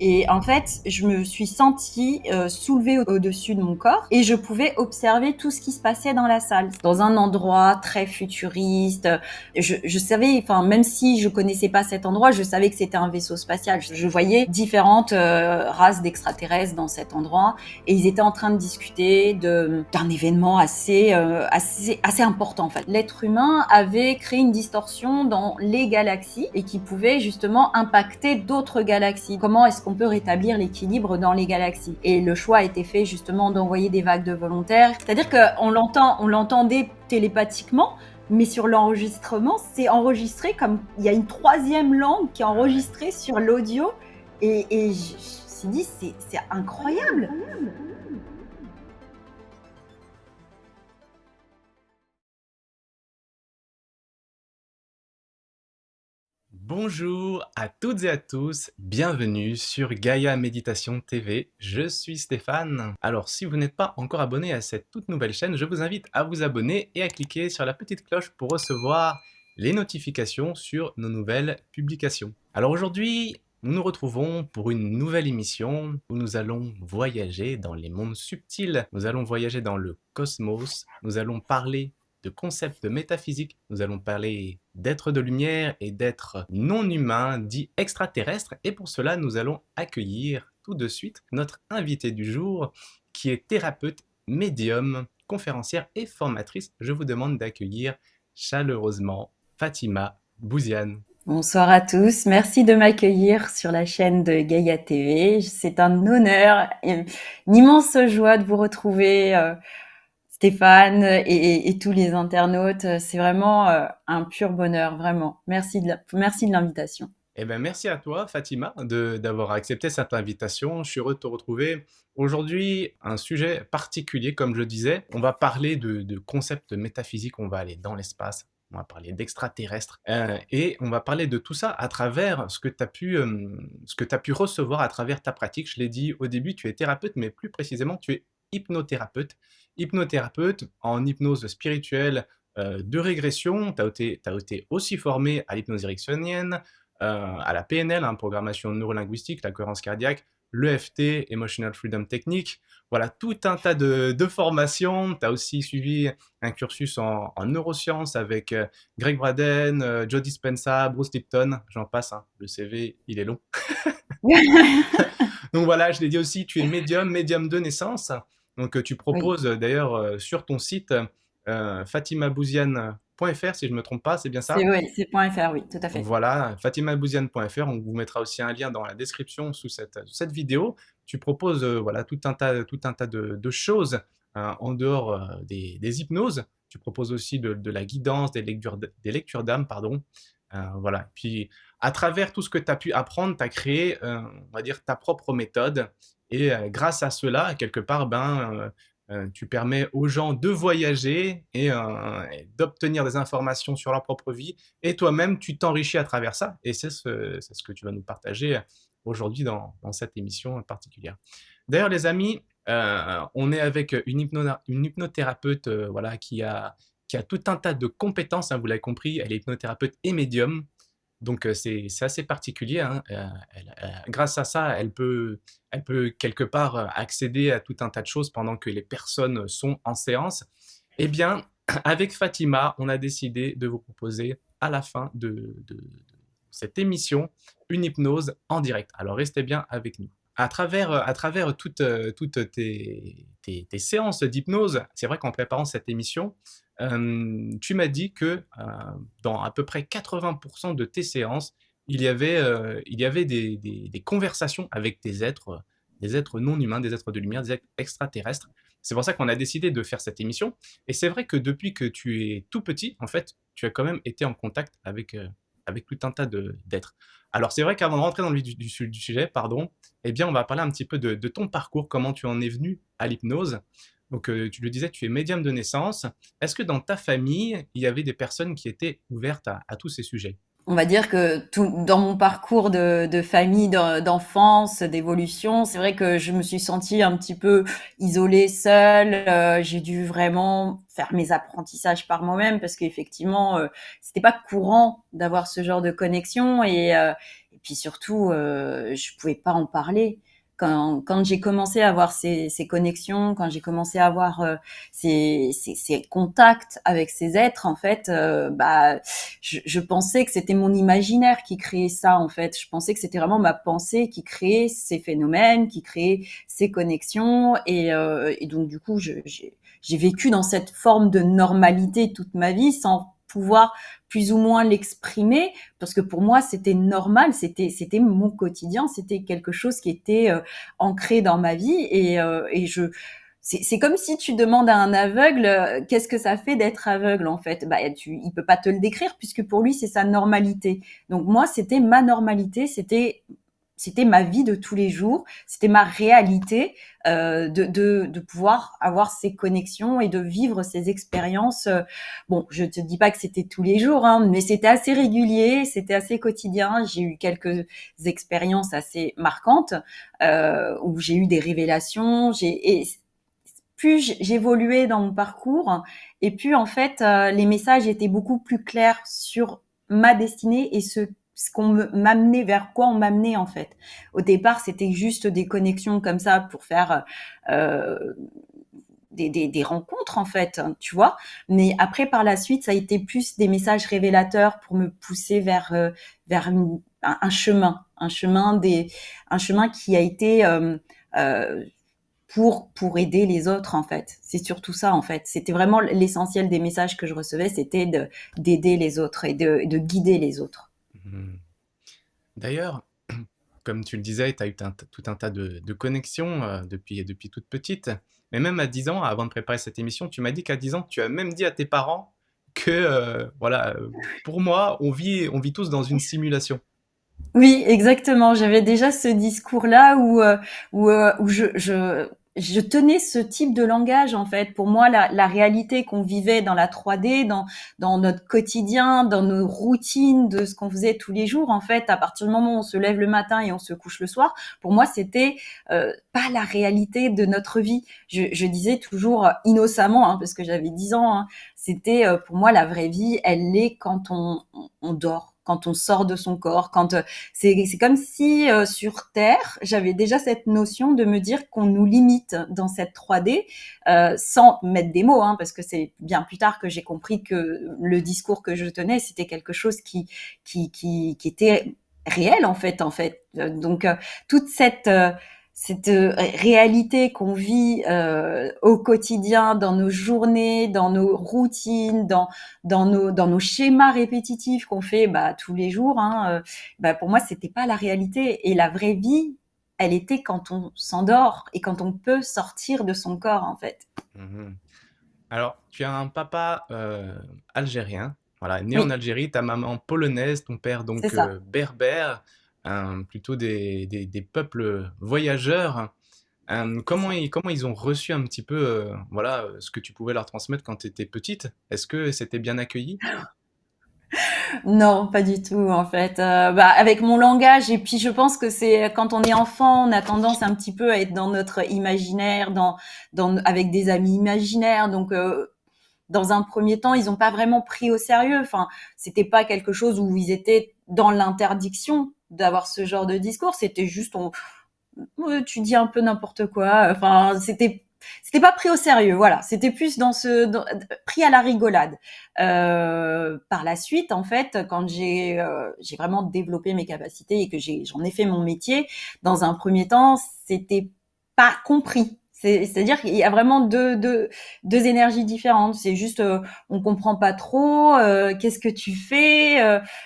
Et en fait, je me suis sentie soulevée au-dessus de mon corps et je pouvais observer tout ce qui se passait dans la salle, dans un endroit très futuriste. Je savais, enfin, même si je connaissais pas cet endroit, je savais que c'était un vaisseau spatial. Je voyais différentes races d'extraterrestres dans cet endroit et ils étaient en train de discuter d'un événement assez important en fait. L'être humain avait créé une distorsion dans les galaxies et qui pouvait justement impacter d'autres galaxies. Comment est-ce qu'on peut rétablir l'équilibre dans les galaxies? Et le choix a été fait justement d'envoyer des vagues de volontaires. C'est-à-dire qu'on l'entendait télépathiquement, mais sur l'enregistrement, c'est enregistré comme il y a une troisième langue qui est enregistrée sur l'audio. Et je me suis dit, c'est incroyable. Bonjour à toutes et à tous, bienvenue sur Gaïa Méditation TV, je suis Stéphane. Alors si vous n'êtes pas encore abonné à cette toute nouvelle chaîne, je vous invite à vous abonner et à cliquer sur la petite cloche pour recevoir les notifications sur nos nouvelles publications. Alors aujourd'hui, nous nous retrouvons pour une nouvelle émission où nous allons voyager dans les mondes subtils, nous allons voyager dans le cosmos, nous allons parler de concepts métaphysiques, nous allons parler d'êtres de lumière et d'êtres non humains, dits extraterrestres, et pour cela nous allons accueillir tout de suite notre invitée du jour, qui est thérapeute, médium, conférencière et formatrice. Je vous demande d'accueillir chaleureusement Fatima Bouziane. Bonsoir à tous, merci de m'accueillir sur la chaîne de Gaïa TV. C'est un honneur et une immense joie de vous retrouver, Stéphane et tous les internautes. C'est vraiment un pur bonheur, vraiment. Merci de l'invitation. Eh bien, merci à toi, Fatima, d'avoir accepté cette invitation. Je suis heureux de te retrouver. Aujourd'hui, un sujet particulier, comme je disais. On va parler de concepts métaphysiques, on va aller dans l'espace, on va parler d'extraterrestres, et on va parler de tout ça à travers ce que tu as pu recevoir à travers ta pratique. Je l'ai dit au début, tu es thérapeute, mais plus précisément, tu es hypnothérapeute. Hypnothérapeute en hypnose spirituelle de régression. T'as été aussi formé à l'hypnose ericksonienne, à la PNL, hein, programmation neurolinguistique, la cohérence cardiaque, l'EFT, Emotional Freedom Technique. Voilà, tout un tas de formations. Tu as aussi suivi un cursus en neurosciences avec Greg Braden, Joe Dispenza, Bruce Lipton, j'en passe, hein, le CV, il est long. Donc voilà, je l'ai dit aussi, tu es médium de naissance. Donc tu Oui, proposes d'ailleurs sur ton site fatimabouziane.fr, si je ne me trompe pas, c'est bien ça? c'est .fr, oui, tout à fait. Voilà, fatimabouziane.fr, on vous mettra aussi un lien dans la description sous cette vidéo. Tu proposes voilà, tout un tas de choses en dehors des hypnoses. Tu proposes aussi de la guidance, des lectures d'âme, pardon. Voilà. Puis, à travers tout ce que tu as pu apprendre, tu as créé, on va dire, ta propre méthode. Et grâce à cela, quelque part, tu permets aux gens de voyager et d'obtenir des informations sur leur propre vie et toi-même, tu t'enrichis à travers ça. Et c'est ce que tu vas nous partager aujourd'hui dans cette émission particulière. D'ailleurs, les amis, on est avec une hypnothérapeute voilà, qui a tout un tas de compétences, hein, vous l'avez compris, elle est hypnothérapeute et médium. Donc c'est assez particulier, hein. Grâce à ça, elle peut quelque part accéder à tout un tas de choses pendant que les personnes sont en séance. Eh bien, avec Fatima, on a décidé de vous proposer à la fin de cette émission une hypnose en direct. Alors restez bien avec nous. À travers toutes tes séances d'hypnose, c'est vrai qu'en préparant cette émission, tu m'as dit que dans à peu près 80% de tes séances, il y avait des conversations avec des êtres non humains, des êtres de lumière, des êtres extraterrestres. C'est pour ça qu'on a décidé de faire cette émission. Et c'est vrai que depuis que tu es tout petit, en fait, tu as quand même été en contact avec tout un tas d'êtres. Alors c'est vrai qu'avant de rentrer dans le vif du sujet, pardon, eh bien on va parler un petit peu de ton parcours, comment tu en es venu à l'hypnose. Donc tu le disais, tu es médium de naissance. Est-ce que dans ta famille, il y avait des personnes qui étaient ouvertes à tous ces sujets? On va dire que dans mon parcours de famille, d'enfance, d'évolution, c'est vrai que je me suis sentie un petit peu isolée, seule. J'ai dû vraiment faire mes apprentissages par moi-même parce qu'effectivement, c'était pas courant d'avoir ce genre de connexion. Et puis surtout, je pouvais pas en parler. Quand j'ai commencé à avoir ces connexions, quand j'ai commencé à avoir ces contacts avec ces êtres, en fait, bah, je pensais que c'était mon imaginaire qui créait ça, en fait. Je pensais que c'était vraiment ma pensée qui créait ces phénomènes, qui créait ces connexions, et donc du coup, j'ai vécu dans cette forme de normalité toute ma vie sans pouvoir plus ou moins l'exprimer, parce que pour moi c'était normal, c'était mon quotidien, c'était quelque chose qui était ancré dans ma vie, et je c'est comme si tu demandes à un aveugle qu'est-ce que ça fait d'être aveugle, en fait. Bah, il peut pas te le décrire puisque pour lui c'est sa normalité. Donc moi c'était ma normalité, c'était ma vie de tous les jours, c'était ma réalité, de pouvoir avoir ces connexions et de vivre ces expériences. Bon, je te dis pas que c'était tous les jours, hein, mais c'était assez régulier, c'était assez quotidien. J'ai eu quelques expériences assez marquantes où j'ai eu des révélations. Et plus j'évoluais dans mon parcours, et plus en fait les messages étaient beaucoup plus clairs sur ma destinée et ce qu'on m'amenait, vers quoi on m'amenait, en fait. Au départ, c'était juste des connexions comme ça pour faire des rencontres, en fait, tu vois. Mais après, par la suite, ça a été plus des messages révélateurs pour me pousser vers un chemin qui a été euh, pour aider les autres, en fait. C'est surtout ça, en fait. C'était vraiment l'essentiel des messages que je recevais, c'était d'aider les autres et de guider les autres. Mhm. D'ailleurs, comme tu le disais, tu as eu tout un tas de connexions depuis toute petite. Mais même à 10 ans, avant de préparer cette émission, tu m'as dit qu'à 10 ans, tu as même dit à tes parents que, voilà, pour moi, on vit tous dans une simulation. Oui, exactement. J'avais déjà ce discours-là où je tenais ce type de langage, en fait. Pour moi, la réalité qu'on vivait dans la 3D, dans notre quotidien, dans nos routines de ce qu'on faisait tous les jours, en fait, à partir du moment où on se lève le matin et on se couche le soir, pour moi, c'était pas la réalité de notre vie. Je disais toujours innocemment, hein, parce que j'avais 10 ans, hein, c'était pour moi la vraie vie, elle est quand on dort, quand on sort de son corps, quand c'est comme si sur Terre, j'avais déjà cette notion de me dire qu'on nous limite dans cette 3D, sans mettre des mots, hein, parce que c'est bien plus tard que j'ai compris que le discours que je tenais, c'était quelque chose qui était réel, en fait. Donc toute cette réalité qu'on vit au quotidien, dans nos journées, dans nos routines, dans nos schémas répétitifs qu'on fait bah, tous les jours, hein, bah, pour moi, c'était pas la réalité. Et la vraie vie, elle était quand on s'endort et quand on peut sortir de son corps, en fait. Mhm. Alors, tu as un papa algérien, voilà, né en Oui, Algérie, ta maman polonaise, ton père c'est donc ça. berbère, plutôt des peuples voyageurs. C'est ça. Comment ils ont reçu un petit peu, voilà, ce que tu pouvais leur transmettre quand tu étais petite? Est-ce que c'était bien accueilli? Non, pas du tout, en fait. Bah, avec mon langage, et puis je pense que c'est quand on est enfant, on a tendance un petit peu à être dans notre imaginaire, avec des amis imaginaires. Donc, dans un premier temps, ils n'ont pas vraiment pris au sérieux. Enfin, c'était pas quelque chose où ils étaient dans l'interdiction d'avoir ce genre de discours. C'était juste, ouais, tu dis un peu n'importe quoi. Enfin, c'était pas pris au sérieux. Voilà, c'était plus pris à la rigolade. Par la suite, en fait, quand j'ai vraiment développé mes capacités et que j'en ai fait mon métier, dans un premier temps, c'était pas compris. C'est-à-dire qu'il y a vraiment deux énergies différentes. C'est juste, on comprend pas trop. Qu'est-ce que tu fais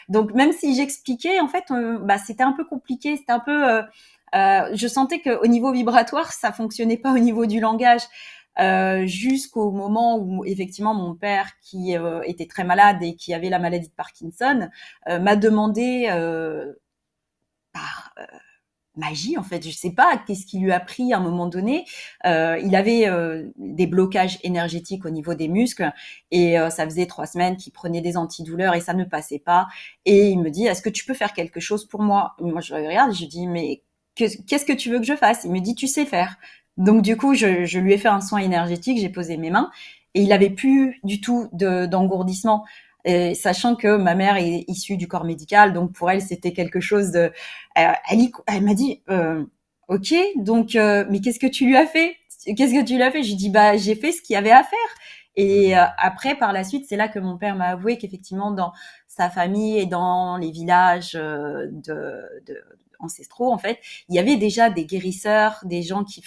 Donc même si j'expliquais, en fait, bah c'était un peu compliqué. C'était un peu je sentais qu'au niveau vibratoire, ça fonctionnait pas au niveau du langage. Jusqu'au moment où effectivement mon père, qui était très malade et qui avait la maladie de Parkinson, m'a demandé par magie, en fait, je sais pas qu'est-ce qui lui a pris à un moment donné. Il avait des blocages énergétiques au niveau des muscles, et ça faisait 3 semaines qu'il prenait des antidouleurs et ça ne passait pas. Et il me dit, est-ce que tu peux faire quelque chose pour moi? Moi, je le regarde, je dis, mais qu'est-ce que tu veux que je fasse? Il me dit, tu sais faire. Donc du coup, je lui ai fait un soin énergétique, j'ai posé mes mains et il avait plus du tout d'engourdissement. Et sachant que ma mère est issue du corps médical, donc pour elle c'était quelque chose de. Elle m'a dit, ok, donc mais qu'est-ce que tu lui as fait? Qu'est-ce que tu lui as fait? J'ai dit bah j'ai fait ce qu'il y avait à faire. Et après par la suite c'est là que mon père m'a avoué qu'effectivement dans sa famille et dans les villages de ancestraux en fait, il y avait déjà des guérisseurs, des gens qui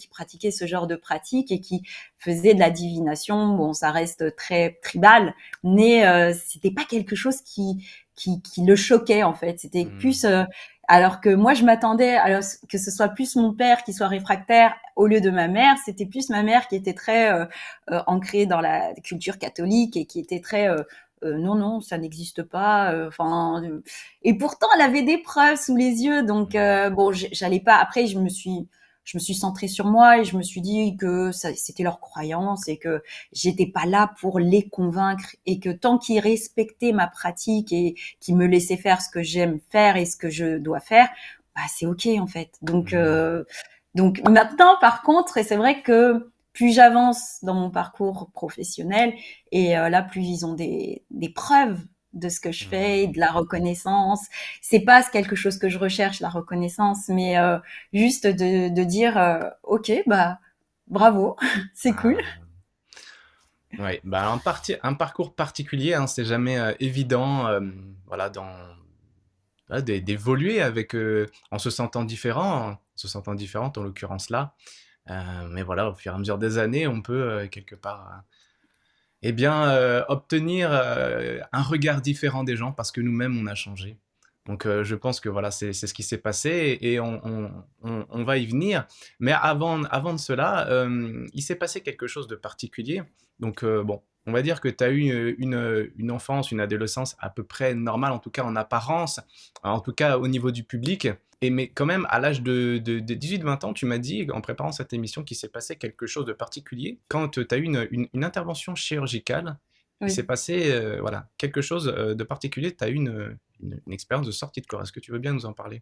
pratiquaient ce genre de pratique et qui faisaient de la divination. Bon, ça reste très tribal, mais c'était pas quelque chose qui le choquait en fait. C'était plus alors que moi je m'attendais alors que ce soit plus mon père qui soit réfractaire au lieu de ma mère, c'était plus ma mère qui était très ancrée dans la culture catholique et qui était très non non ça n'existe pas enfin et pourtant elle avait des preuves sous les yeux donc bon j'allais pas après je me suis centrée sur moi et je me suis dit que ça, c'était leur croyance et que j'étais pas là pour les convaincre et que tant qu'ils respectaient ma pratique et qu'ils me laissaient faire ce que j'aime faire et ce que je dois faire, bah c'est ok en fait. Donc maintenant par contre, et c'est vrai que plus j'avance dans mon parcours professionnel et là plus ils ont des preuves de ce que je fais, de la reconnaissance. C'est pas quelque chose que je recherche, la reconnaissance, mais juste de dire ok bah bravo c'est cool. Ouais, bah un parcours particulier, hein, c'est jamais évident, voilà, voilà, d'évoluer avec, en se sentant différent, en se sentant différente en l'occurrence là. Mais voilà, au fur et à mesure des années, on peut quelque part, eh bien, obtenir un regard différent des gens parce que nous-mêmes on a changé. Donc je pense que voilà, c'est ce qui s'est passé et on va y venir. Mais avant de cela, il s'est passé quelque chose de particulier. Donc bon, on va dire que tu as eu une enfance, une adolescence à peu près normale, en tout cas en apparence, en tout cas au niveau du public. Et mais quand même, à l'âge de 18-20 ans, tu m'as dit, en préparant cette émission, qu'il s'est passé quelque chose de particulier. Quand tu as eu une intervention chirurgicale, il s'est Oui. passé voilà, quelque chose de particulier. Tu as eu une expérience de sortie de corps. Est-ce que tu veux bien nous en parler?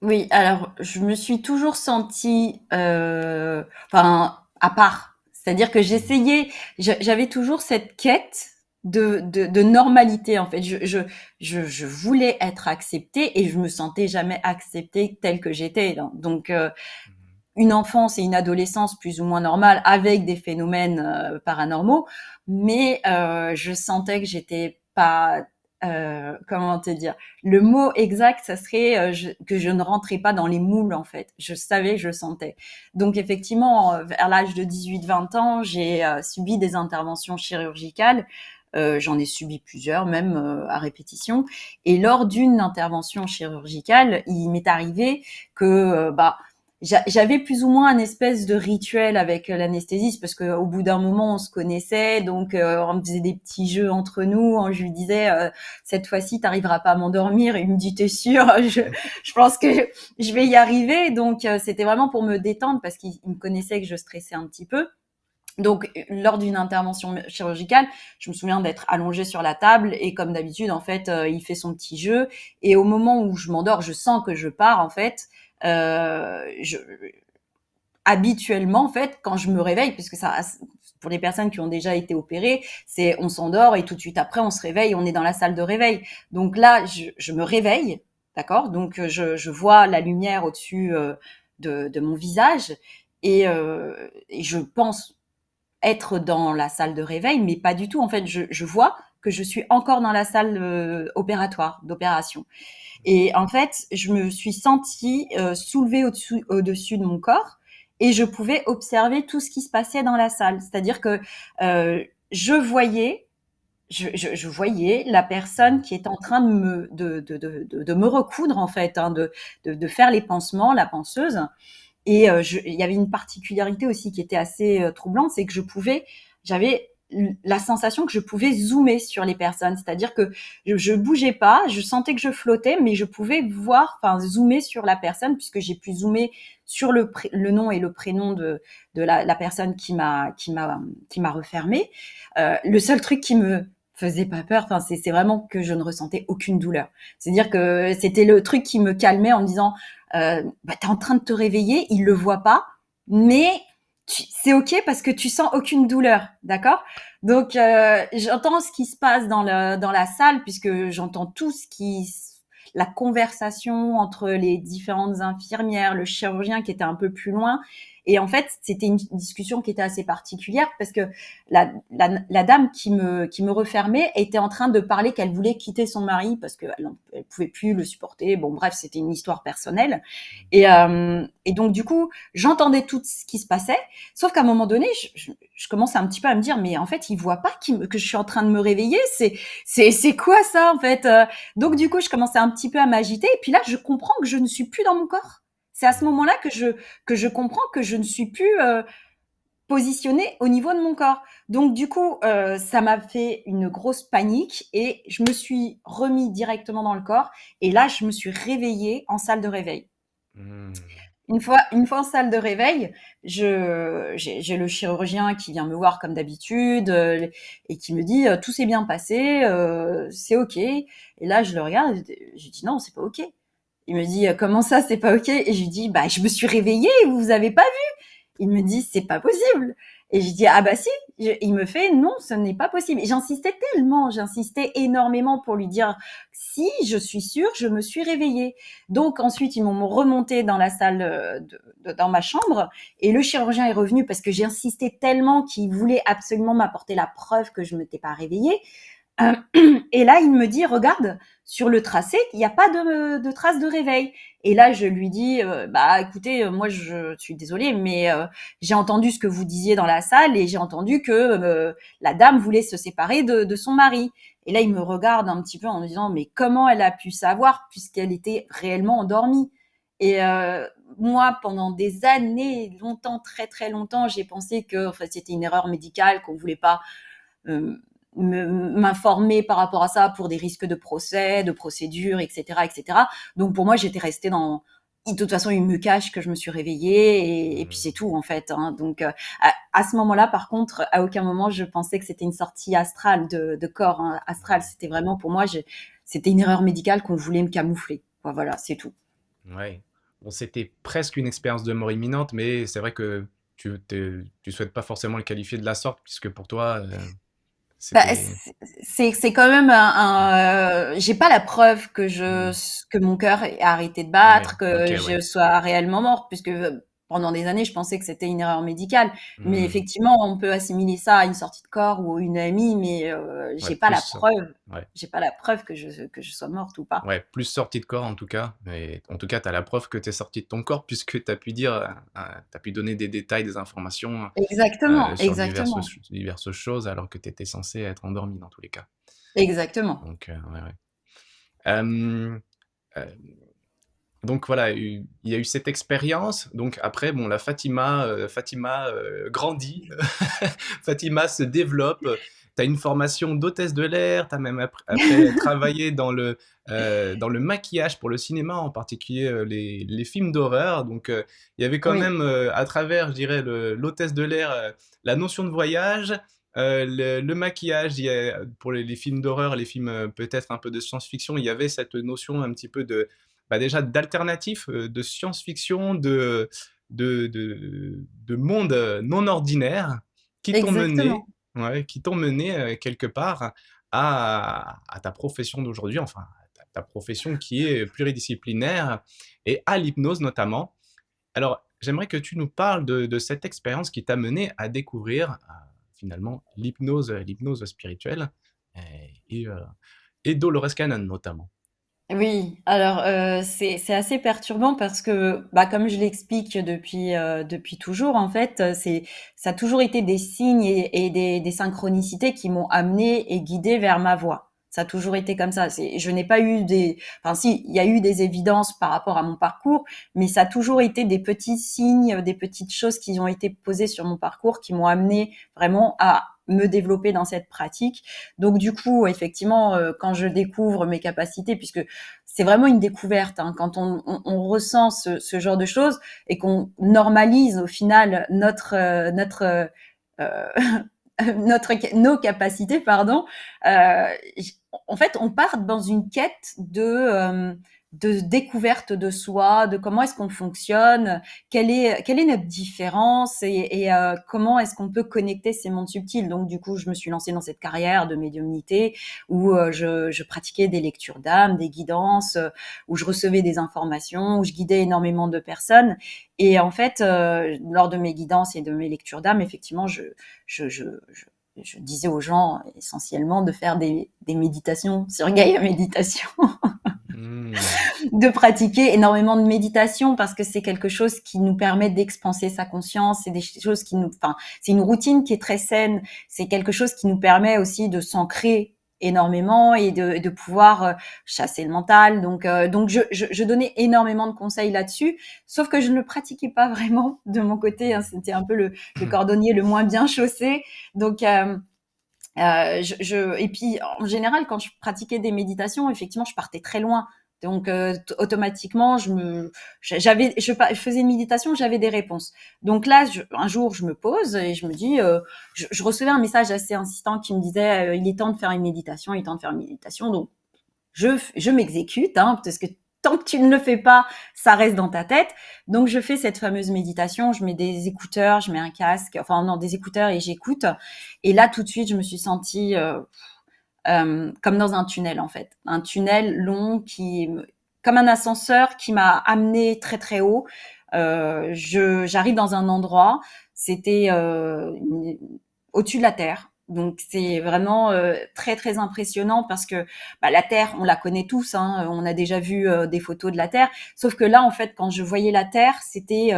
Oui, alors je me suis toujours sentie, enfin, à part. C'est-à-dire que Mhm. j'avais toujours cette quête de normalité en fait. Je voulais être acceptée et je me sentais jamais acceptée telle que j'étais. Donc une enfance et une adolescence plus ou moins normales avec des phénomènes paranormaux, mais je sentais que j'étais pas comment te dire, le mot exact ça serait que je ne rentrais pas dans les moules en fait, je savais, je sentais. Donc effectivement vers l'âge de 18-20 ans j'ai subi des interventions chirurgicales. J'en ai subi plusieurs, même à répétition. Et lors d'une intervention chirurgicale, il m'est arrivé que bah j'avais plus ou moins un espèce de rituel avec l'anesthésiste parce qu'au bout d'un moment on se connaissait, donc on faisait des petits jeux entre nous. Je lui disais cette fois-ci t'arriveras pas à m'endormir, il me dit t'es sûr? Je pense que je vais y arriver. Donc c'était vraiment pour me détendre parce qu'il me connaissait que je stressais un petit peu. Donc, lors d'une intervention chirurgicale, je me souviens d'être allongée sur la table et comme d'habitude, en fait, il fait son petit jeu. Et au moment où je m'endors, je sens que je pars, en fait. Je, habituellement, en fait, quand je me réveille, puisque ça, pour les personnes qui ont déjà été opérées, c'est on s'endort et tout de suite après, on se réveille, on est dans la salle de réveil. Donc là, je me réveille, d'accord. Donc je vois la lumière au-dessus de mon visage et je pense être dans la salle de réveil, mais pas du tout. En fait, je vois que je suis encore dans la salle opératoire, d'opération. Et en fait, je me suis sentie soulevée au-dessus de mon corps et je pouvais observer tout ce qui se passait dans la salle. C'est-à-dire que je voyais, je voyais la personne qui est en train de me recoudre en fait, hein, de faire les pansements, la panseuse. Et il y avait une particularité aussi qui était assez troublante, c'est que j'avais la sensation que je pouvais zoomer sur les personnes, c'est-à-dire que je bougeais pas, je sentais que je flottais, mais je pouvais voir, enfin zoomer sur la personne puisque j'ai pu zoomer sur le nom et le prénom de la personne qui m'a refermé. Le seul truc qui me faisait pas peur, enfin c'est vraiment que je ne ressentais aucune douleur. C'est-à-dire que c'était le truc qui me calmait en me disant bah, t'es en train de te réveiller, il le voit pas, mais c'est ok parce que tu sens aucune douleur, d'accord? Donc, j'entends ce qui se passe dans la salle, puisque j'entends tout ce la conversation entre les différentes infirmières, le chirurgien qui était un peu plus loin. Et en fait, c'était une discussion qui était assez particulière parce que la dame qui me refermait était en train de parler qu'elle voulait quitter son mari parce qu'elle elle pouvait plus le supporter. Bon, bref, c'était une histoire personnelle. Et donc, du coup, j'entendais tout ce qui se passait. Sauf qu'à un moment donné, je commence un petit peu à me dire, mais en fait, il voit pas que je suis en train de me réveiller. C'est quoi ça, en fait? Donc, du coup, je commençais un petit peu à m'agiter. Et puis là, je comprends que je ne suis plus dans mon corps. C'est à ce moment-là que je comprends que je ne suis plus positionnée au niveau de mon corps. Donc, du coup, ça m'a fait une grosse panique et je me suis remis directement dans le corps. Et là, je me suis réveillée en salle de réveil. Hmm. Une fois en salle de réveil, j'ai le chirurgien qui vient me voir comme d'habitude et qui me dit tout s'est bien passé, c'est ok. Et là, je le regarde, je dis non, c'est pas ok. Il me dit comment ça, c'est pas ok? Et je lui dis bah je me suis réveillée, vous avez pas il me dit c'est pas possible. Et je dis ah bah si. Il me fait non, ce n'est pas possible. Et j'insistais énormément pour lui dire si je suis sûre, je me suis réveillée. Donc ensuite ils m'ont remonté dans la salle dans ma chambre et le chirurgien est revenu parce que j'ai insisté tellement qu'il voulait absolument m'apporter la preuve que je ne m'étais pas réveillée. Euh, et là, il me dit, regarde, sur le tracé, il n'y a pas de traces de réveil. Et là, je lui dis, bah écoutez, moi je suis désolée, mais j'ai entendu ce que vous disiez dans la salle et j'ai entendu que la dame voulait se séparer de son mari. Et là, il me regarde un petit peu en me disant, mais comment elle a pu savoir puisqu'elle était réellement endormie? Et moi, pendant des années, longtemps, très très longtemps, j'ai pensé que enfin, c'était une erreur médicale, qu'on voulait pas euh, m'informer par rapport à ça pour des risques de procès, de procédures, etc., etc. Donc pour moi, j'étais restée dans. De toute façon, il me cache que je me suis réveillée et puis c'est Hmm. tout en fait. Hein. Donc à ce moment-là, par contre, à aucun moment je pensais que c'était une sortie astrale de corps hein. Astral. Ouais. C'était vraiment pour moi, c'était une erreur médicale qu'on voulait me camoufler. Voilà, c'est tout. Ouais. Bon, c'était presque une expérience de mort imminente, mais c'est vrai que tu souhaites pas forcément le qualifier de la sorte, puisque pour toi, Bah, c'était... c'est quand même j'ai pas la preuve Hmm. que mon cœur ait arrêté de Ouais, battre, ok, que ouais. je sois réellement morte, puisque pendant des années, je pensais que c'était une erreur médicale. Mais Hmm. effectivement, on peut assimiler ça à une sortie de corps ou une amie, mais Ouais, plus... Ouais. j'ai pas la preuve que je sois morte ou pas. Ouais, plus sorti de corps en tout cas. Mais en tout cas, tu as la preuve que tu es sorti de ton corps puisque tu as pu dire, tu as pu donner des détails, des informations Exactement, sur exactement, diverses choses alors que tu étais censé être endormi dans tous les cas. exactement. Donc, ouais, ouais. Euh, euh, donc voilà, il y a eu cette expérience. Donc après, bon, la Fatima grandit, Fatima se développe. Tu as une formation d'hôtesse de l'air, tu as même après travaillé dans le maquillage pour le cinéma, en particulier les films d'horreur. Donc il y avait quand Oui, même à travers, je dirais, l'hôtesse de l'air, la notion de voyage. Le maquillage, pour les films d'horreur, les films peut-être un peu de science-fiction, il y avait cette notion un petit peu de, bah déjà d'alternatifs, de science-fiction, de monde non ordinaire qui t'ont exactement. mené, ouais, qui t'ont mené quelque part à ta profession d'aujourd'hui, enfin ta profession qui est pluridisciplinaire et à l'hypnose notamment. Alors, j'aimerais que tu nous parles de cette expérience qui t'a mené à découvrir finalement l'hypnose spirituelle et, euh, et Dolores Cannon notamment. Oui, alors c'est assez perturbant parce que bah comme je l'explique depuis toujours en fait c'est ça a toujours été des signes et des synchronicités qui m'ont amené et guidé vers ma voie. Ça a toujours été comme ça. C'est je n'ai pas eu des enfin si il y a eu des évidences par rapport à mon parcours, mais ça a toujours été des petits signes, des petites choses qui ont été posées sur mon parcours qui m'ont amené vraiment à me développer dans cette pratique. Donc du coup, effectivement, quand je découvre mes capacités, puisque c'est vraiment une découverte hein, quand on ressent ce genre de choses et qu'on normalise au final euh, nos capacités, pardon. Euh, en fait, on part dans une quête de découverte de soi, de comment est-ce qu'on fonctionne, quelle est notre différence et comment est-ce qu'on peut connecter ces mondes subtils. Donc du coup, je me suis lancée dans cette carrière de médiumnité où je pratiquais des lectures d'âme, des guidances, où je recevais des informations, où je guidais énormément de personnes. Et en fait, lors de mes guidances et de mes lectures d'âme, effectivement, je, je, je je disais aux gens essentiellement de faire des méditations sur Gaïa Méditation, Hmm. de pratiquer énormément de méditation parce que c'est quelque chose qui nous permet d'expanser sa conscience, c'est des choses qui nous, enfin, c'est une routine qui est très saine, c'est quelque chose qui nous permet aussi de s'ancrer énormément et de pouvoir chasser le mental. Donc je donnais énormément de conseils là-dessus, sauf que je ne le pratiquais pas vraiment de mon côté. Hein, c'était un peu le cordonnier le moins bien chaussé. Donc et puis en général, quand je pratiquais des méditations, effectivement, je partais très loin. Donc automatiquement, je faisais une méditation, j'avais des réponses. Donc là, un jour, je me pose et je me dis, je recevais un message assez insistant qui me disait, il est temps de faire une méditation, il est temps de faire une méditation. Donc je m'exécute, hein, parce que tant que tu ne le fais pas, ça reste dans ta tête. Donc je fais cette fameuse méditation, je mets des écouteurs, je mets un casque, enfin non, des écouteurs et j'écoute. Et là, tout de suite, je me suis sentie comme dans un tunnel, en fait. Un tunnel long comme un ascenseur qui m'a amené très très haut. J'arrive dans un endroit, c'était au-dessus de la terre. Donc c'est vraiment très très impressionnant parce que la Terre, on la connaît tous, hein, on a déjà vu des photos de la Terre. Sauf que là, en fait, quand je voyais la Terre, c'était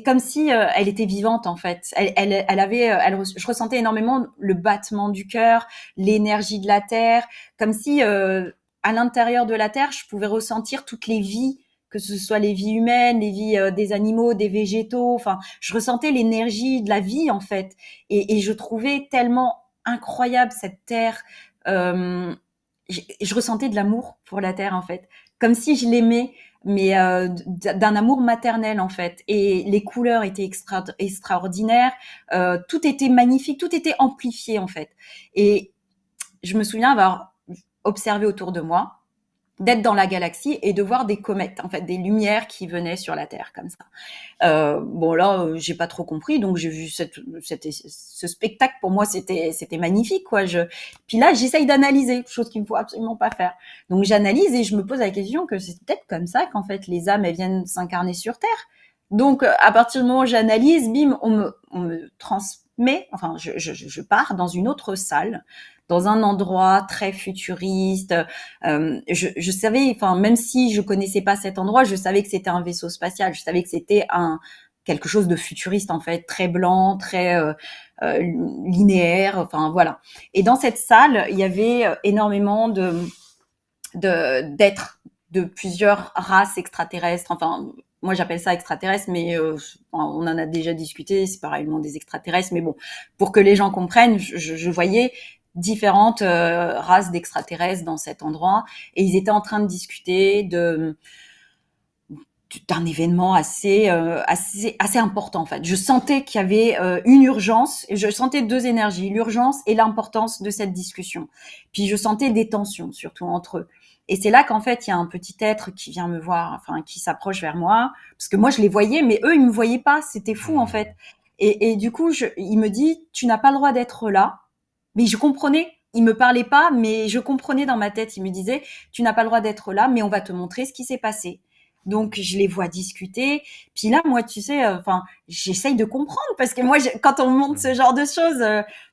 comme si elle était vivante en fait. Je ressentais énormément le battement du cœur, l'énergie de la terre, comme si à l'intérieur de la terre, je pouvais ressentir toutes les vies, que ce soit les vies humaines, les vies des animaux, des végétaux. Enfin, je ressentais l'énergie de la vie en fait, et je trouvais tellement incroyable cette terre. Euh, je ressentais de l'amour pour la terre en fait, comme si je l'aimais mais d'un amour maternel en fait. Et les couleurs étaient extraordinaires, tout était magnifique, tout était amplifié en fait. Et je me souviens avoir observé autour de moi, d'être dans la galaxie et de voir des comètes, en fait, des lumières qui venaient sur la Terre comme ça. Bon là, j'ai pas trop compris, donc j'ai vu ce spectacle. Pour moi, c'était magnifique, quoi. Puis là, j'essaye d'analyser, chose qu'il ne faut absolument pas faire. Donc j'analyse et je me pose la question que c'est peut-être comme ça qu'en fait les âmes elles viennent s'incarner sur Terre. Donc à partir du moment où j'analyse, bim, on me transmet. Enfin, je pars dans une autre salle, dans un endroit très futuriste. Je savais, enfin, même si je connaissais pas cet endroit, je savais que c'était un vaisseau spatial. Je savais que c'était quelque chose de futuriste en fait, très blanc, très linéaire. Enfin voilà. Et dans cette salle, il y avait énormément d'êtres de plusieurs races extraterrestres. Enfin, moi j'appelle ça extraterrestre, mais on en a déjà discuté. C'est pareil, le monde des extraterrestres. Mais bon, pour que les gens comprennent, je voyais différentes races d'extraterrestres dans cet endroit et ils étaient en train de discuter d'un événement assez important en fait. Je sentais qu'il y avait une urgence, et je sentais deux énergies, l'urgence et l'importance de cette discussion. Puis je sentais des tensions surtout entre eux. Et c'est là qu'en fait il y a un petit être qui vient me voir, enfin qui s'approche vers moi, parce que moi je les voyais, mais eux ils me voyaient pas. C'était fou en fait. Et du coup il me dit tu n'as pas le droit d'être là. Mais je comprenais. Il me parlait pas, mais je comprenais dans ma tête. Il me disait, tu n'as pas le droit d'être là, mais on va te montrer ce qui s'est passé. Donc je les vois discuter. Puis là, moi, tu sais, enfin, j'essaye de comprendre parce que moi, quand on me montre ce genre de choses,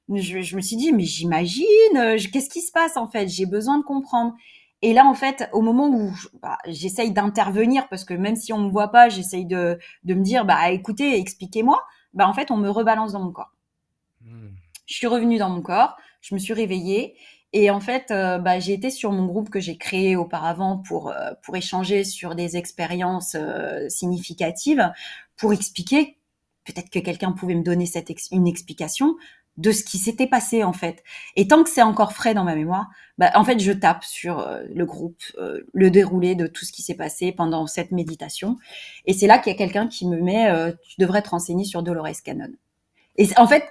je me suis dit, mais j'imagine, qu'est-ce qui se passe en fait. J'ai besoin de comprendre. Et là, en fait, au moment où j'essaye d'intervenir, parce que même si on me voit pas, j'essaye de me dire, bah écoutez, expliquez-moi. Bah en fait, on me rebalance dans mon corps. Je suis revenue dans mon corps, je me suis réveillée et en fait, j'ai été sur mon groupe que j'ai créé auparavant pour échanger sur des expériences significatives, pour expliquer, peut-être que quelqu'un pouvait me donner une explication de ce qui s'était passé en fait. Et tant que c'est encore frais dans ma mémoire, en fait, je tape sur le groupe, le déroulé de tout ce qui s'est passé pendant cette méditation. Et c'est là qu'il y a quelqu'un qui me met, tu devrais te renseigner sur Dolores Cannon. Et en fait,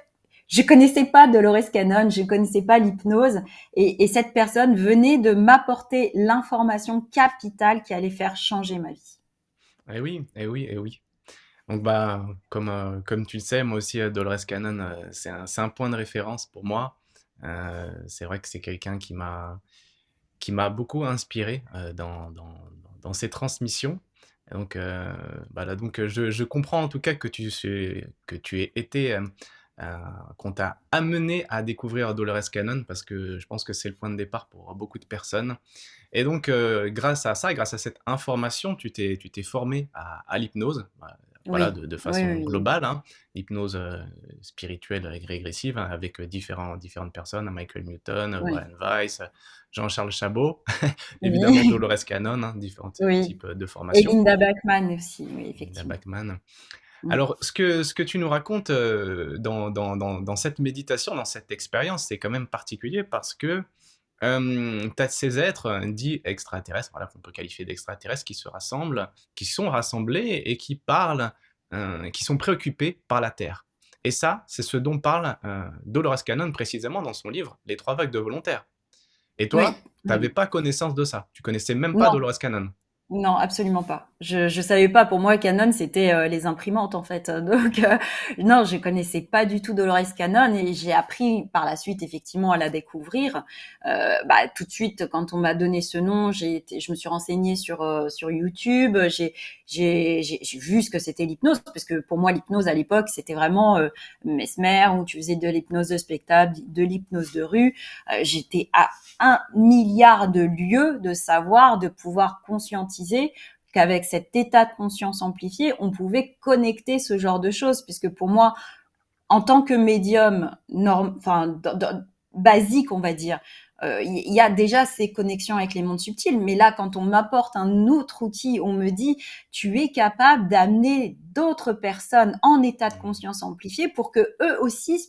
je connaissais pas Dolores Cannon, je connaissais pas l'hypnose, et cette personne venait de m'apporter l'information capitale qui allait faire changer ma vie. Eh oui, eh oui, eh oui. Donc bah, comme tu le sais, moi aussi, Dolores Cannon, c'est un point de référence pour moi. C'est vrai que c'est quelqu'un qui m'a beaucoup inspiré dans ses transmissions. Et donc, bah là, donc je comprends en tout cas que tu aies été, euh, qu'on t'a amené à découvrir Dolores Cannon parce que je pense que c'est le point de départ pour beaucoup de personnes. Et donc, grâce à ça, grâce à cette information, tu t'es formé à l'hypnose, voilà, Oui, de oui, façon oui, oui. globale, hein, l'hypnose spirituelle et régressive, hein, avec différentes personnes, hein, Michael Newton, Oui, Warren Weiss, Jean-Charles Chabot, évidemment oui. Dolores Cannon, hein, différents Oui. types de Et formations, Linda Bachman aussi, oui, Linda effectivement. Bachmann. Mm. Alors, ce que tu nous racontes dans cette méditation, dans cette expérience, c'est quand même particulier parce que tu as ces êtres dits extraterrestres, voilà, qu'on peut qualifier d'extraterrestres, qui se rassemblent, qui sont rassemblés et qui parlent, qui sont préoccupés par la Terre. Et ça, c'est ce dont parle Dolores Cannon précisément dans son livre Les trois vagues de volontaires. Et Oui, toi, tu n'avais oui. pas connaissance de ça. Tu connaissais même pas Non, Dolores Cannon. non, absolument pas. Je savais pas. Pour moi, Canon, c'était les imprimantes en fait. Donc non, je connaissais pas du tout Dolores Cannon et j'ai appris par la suite effectivement à la découvrir. Bah tout de suite, quand on m'a donné ce nom, je me suis renseignée sur YouTube. J'ai vu ce que c'était l'hypnose parce que pour moi l'hypnose à l'époque c'était vraiment Mesmer où tu faisais de l'hypnose de spectacle, de l'hypnose de rue. J'étais à 1 milliard de lieux de savoir, de pouvoir conscientiser qu'avec cet état de conscience amplifié, on pouvait connecter ce genre de choses, puisque pour moi, en tant que médium basique, on va dire, il y a déjà ces connexions avec les mondes subtils, mais là, quand on m'apporte un autre outil, on me dit, tu es capable d'amener d'autres personnes en état de conscience amplifié pour que eux aussi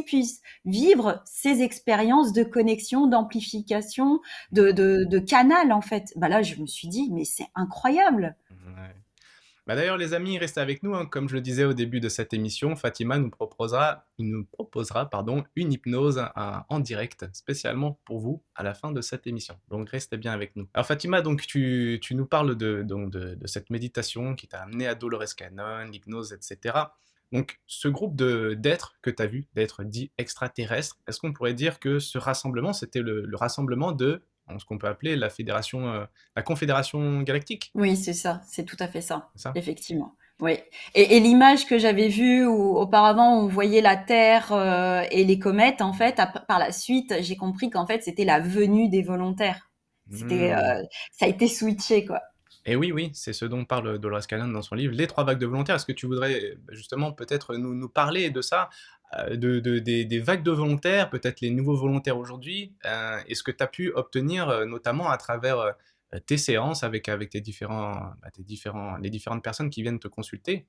puissent vivre ces expériences de connexion, d'amplification, de canal, en fait. Bah là, je me suis dit, mais c'est incroyable. Ouais. Bah d'ailleurs, les amis, restez avec nous, hein. Comme je le disais au début de cette émission, Fatima nous proposera pardon, une hypnose en direct, spécialement pour vous, à la fin de cette émission. Donc restez bien avec nous. Alors Fatima, donc tu nous parles de cette méditation qui t'a amené à Dolores Cannon, l'hypnose, etc. Donc ce groupe d'êtres que tu as vu, d'êtres dits extraterrestres, est-ce qu'on pourrait dire que ce rassemblement, c'était le rassemblement de ce qu'on peut appeler la Confédération Galactique, Oui, c'est ça, c'est tout à fait ça, c'est ça? effectivement. Oui. Et l'image que j'avais vue où auparavant on voyait la Terre et les comètes, en fait, par la suite, j'ai compris qu'en fait c'était la venue des volontaires. C'était, Hmm. ça a été switché, quoi. Et oui, oui, c'est ce dont parle Dolores Cannon dans son livre Les trois vagues de volontaires. Est-ce que tu voudrais justement peut-être nous parler de ça, des vagues de volontaires, peut-être les nouveaux volontaires aujourd'hui, et ce que tu as pu obtenir notamment à travers tes séances avec les différentes personnes qui viennent te consulter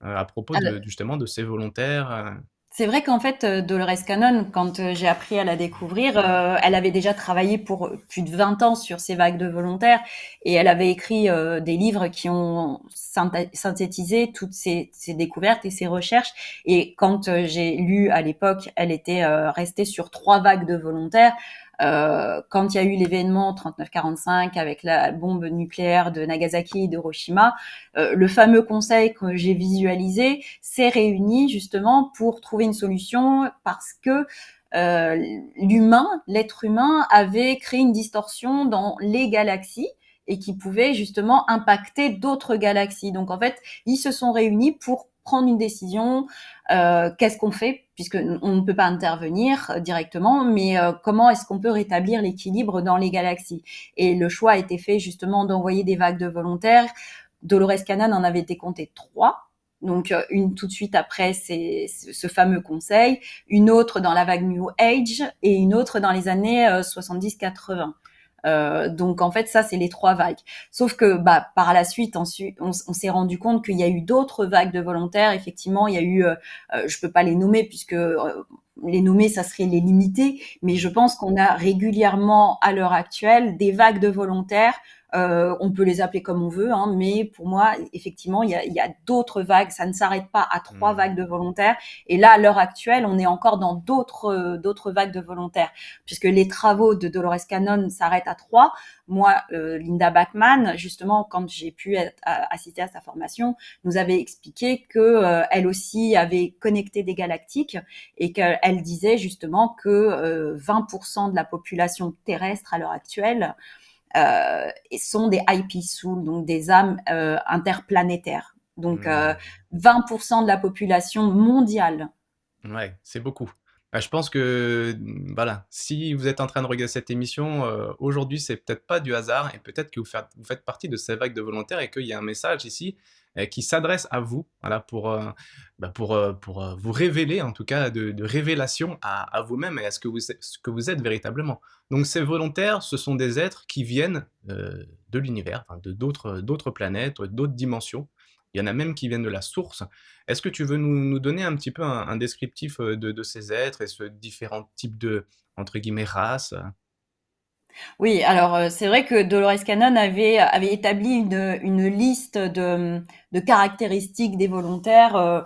à propos justement de ces volontaires. C'est vrai qu'en fait, Dolores Cannon, quand j'ai appris à la découvrir, elle avait déjà travaillé pour plus de 20 ans sur ces vagues de volontaires et elle avait écrit des livres qui ont synthétisé toutes ces découvertes et ces recherches. Et quand j'ai lu à l'époque, elle était restée sur 3 vagues de volontaires. Quand il y a eu l'événement 39-45 avec la bombe nucléaire de Nagasaki et d'Hiroshima, le fameux conseil que j'ai visualisé s'est réuni justement pour trouver une solution parce que l'être humain avait créé une distorsion dans les galaxies et qui pouvait justement impacter d'autres galaxies. Donc en fait, ils se sont réunis pour prendre une décision. Qu'est-ce qu'on fait puisque on ne peut pas intervenir directement, mais comment est-ce qu'on peut rétablir l'équilibre dans les galaxies? Et le choix a été fait justement d'envoyer des vagues de volontaires. Dolores Cannon en avait été compté 3. Donc une tout de suite après ce fameux conseil, une autre dans la vague New Age et une autre dans les années 70-80. Donc en fait ça c'est les 3 vagues. Sauf que bah par la suite ensuite on s'est rendu compte qu'il y a eu d'autres vagues de volontaires. Effectivement il y a eu, je peux pas les nommer puisque les nommer ça serait les limiter, mais je pense qu'on a régulièrement à l'heure actuelle des vagues de volontaires On peut les appeler comme on veut, hein, mais pour moi, effectivement, il y a d'autres vagues. Ça ne s'arrête pas à 3 vagues de volontaires. Et là, à l'heure actuelle, on est encore dans d'autres vagues de volontaires, puisque les travaux de Dolores Cannon s'arrêtent à 3. Moi, Linda Bachman, justement, quand j'ai pu assister à sa formation, nous avait expliqué que elle aussi avait connecté des galactiques et qu'elle disait justement que 20% de la population terrestre à l'heure actuelle sont des IP Souls, donc des âmes interplanétaires. Donc Hmm. 20% de la population mondiale. Ouais, c'est beaucoup. Bah, je pense que, voilà, si vous êtes en train de regarder cette émission, aujourd'hui, c'est peut-être pas du hasard et peut-être que vous faites partie de ces vagues de volontaires et qu'il y a un message ici qui s'adresse à vous, voilà, pour vous révéler, en tout cas, de révélation à vous-même et à ce que vous êtes véritablement. Donc, ces volontaires, ce sont des êtres qui viennent de l'univers, enfin, de d'autres planètes, d'autres dimensions. Il y en a même qui viennent de la source. Est-ce que tu veux nous donner un petit peu un descriptif de ces êtres et ce différents types de, entre guillemets, races? Oui, alors c'est vrai que Dolores Cannon avait établi une liste de caractéristiques des volontaires.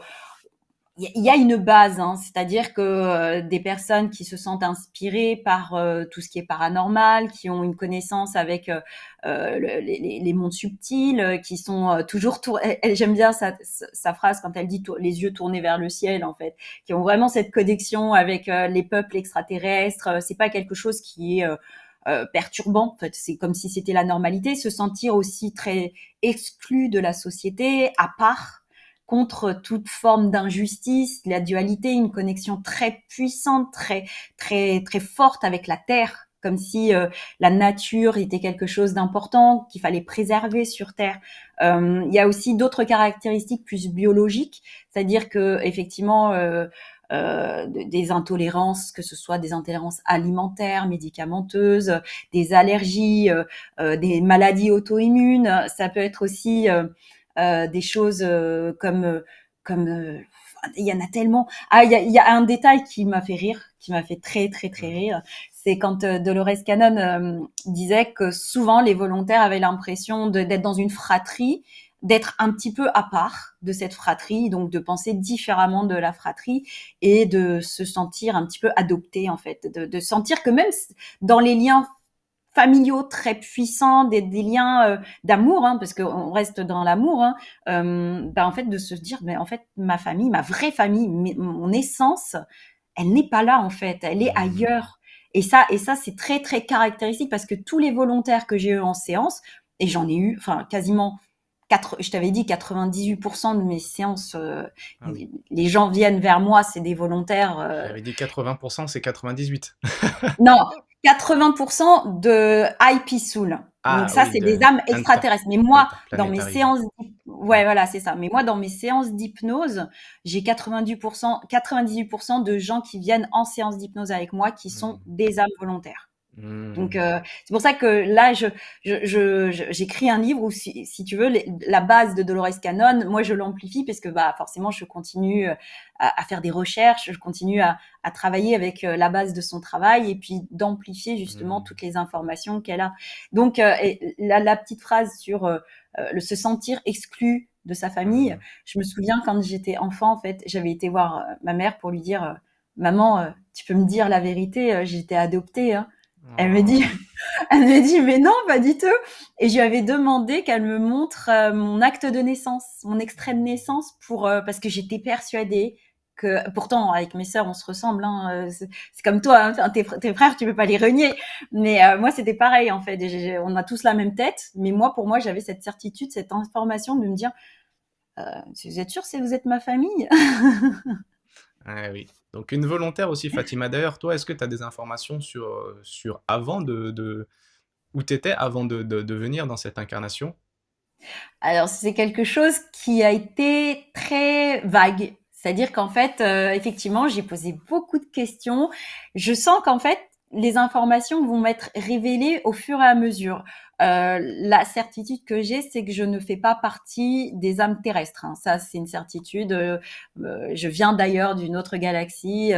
Il y a une base, hein, c'est-à-dire que des personnes qui se sentent inspirées par tout ce qui est paranormal, qui ont une connaissance avec les mondes subtils, qui sont toujours j'aime bien sa phrase quand elle dit les yeux tournés vers le ciel, en fait, qui ont vraiment cette connexion avec les peuples extraterrestres. C'est pas quelque chose qui est perturbant. En fait, c'est comme si c'était la normalité. Se sentir aussi très exclu de la société, à part, contre toute forme d'injustice, la dualité, une connexion très puissante, très forte avec la terre, comme si la nature était quelque chose d'important qu'il fallait préserver sur Terre. Il y a aussi d'autres caractéristiques plus biologiques, c'est-à-dire que effectivement des intolérances, que ce soit des intolérances alimentaires, médicamenteuses, des allergies, des maladies auto-immunes. Ça peut être aussi des choses comme il y en a tellement. Ah, il y a un détail qui m'a fait rire, qui m'a fait très Mhm. rire. C'est quand Dolores Cannon disait que souvent les volontaires avaient l'impression d'être dans une fratrie, d'être un petit peu à part de cette fratrie, donc de penser différemment de la fratrie et de se sentir un petit peu adopté, en fait, de sentir que même dans les liens familiaux très puissants, des liens d'amour, hein, parce qu'on reste dans l'amour, hein, en fait, de se dire, mais en fait, ma famille, ma vraie famille, mon essence, elle n'est pas là, en fait, elle est Mhm. ailleurs. Et ça, c'est très caractéristique parce que tous les volontaires que j'ai eu en séance, et j'en ai eu, enfin, quasiment je t'avais dit 98% de mes séances, Ah oui. les gens viennent vers moi, c'est des volontaires. J'avais dit 80%, c'est 98. Non, 80% de IP Soul. Donc Ah ça, oui, c'est des de âmes extraterrestres. Mais moi, dans mes interplanétaire. séances, Ouais. ouais, voilà, c'est ça. Mais moi, dans mes séances d'hypnose, j'ai 90%, 98% de gens qui viennent en séance d'hypnose avec moi qui sont Mhm. des âmes volontaires. Donc Mhm. c'est pour ça que là, j'écris un livre où, si tu veux, la base de Dolores Cannon, moi je l'amplifie parce que bah forcément je continue à faire des recherches, je continue à travailler avec la base de son travail et puis d'amplifier justement Mhm. toutes les informations qu'elle a. Donc et la petite phrase sur se sentir exclu de sa famille, Mhm. je me souviens quand j'étais enfant, en fait, j'avais été voir ma mère pour lui dire maman, tu peux me dire la vérité, j'ai été adoptée, hein. Elle me dit, Oh. elle me dit, mais non, pas du tout. Et je lui avais demandé qu'elle me montre mon acte de naissance, mon extrait de naissance, parce que j'étais persuadée que, pourtant, avec mes sœurs, on se ressemble, hein, c'est comme toi, hein, enfin, tes frères, tu peux pas les renier. Mais moi, c'était pareil, en fait. On a tous la même tête, mais moi, pour moi, j'avais cette certitude, cette information de me dire, vous êtes sûr que vous êtes ma famille? Ah oui. Donc une volontaire aussi, Fatima. D'ailleurs, toi, est-ce que tu as des informations sur avant où tu étais avant de venir dans cette incarnation? Alors, c'est quelque chose qui a été très vague. C'est-à-dire qu'en fait, effectivement, j'ai posé beaucoup de questions. Je sens qu'en fait, les informations vont m'être révélées au fur et à mesure. La certitude que j'ai, c'est que je ne fais pas partie des âmes terrestres, hein. Ça, c'est une certitude. Je viens d'ailleurs d'une autre galaxie.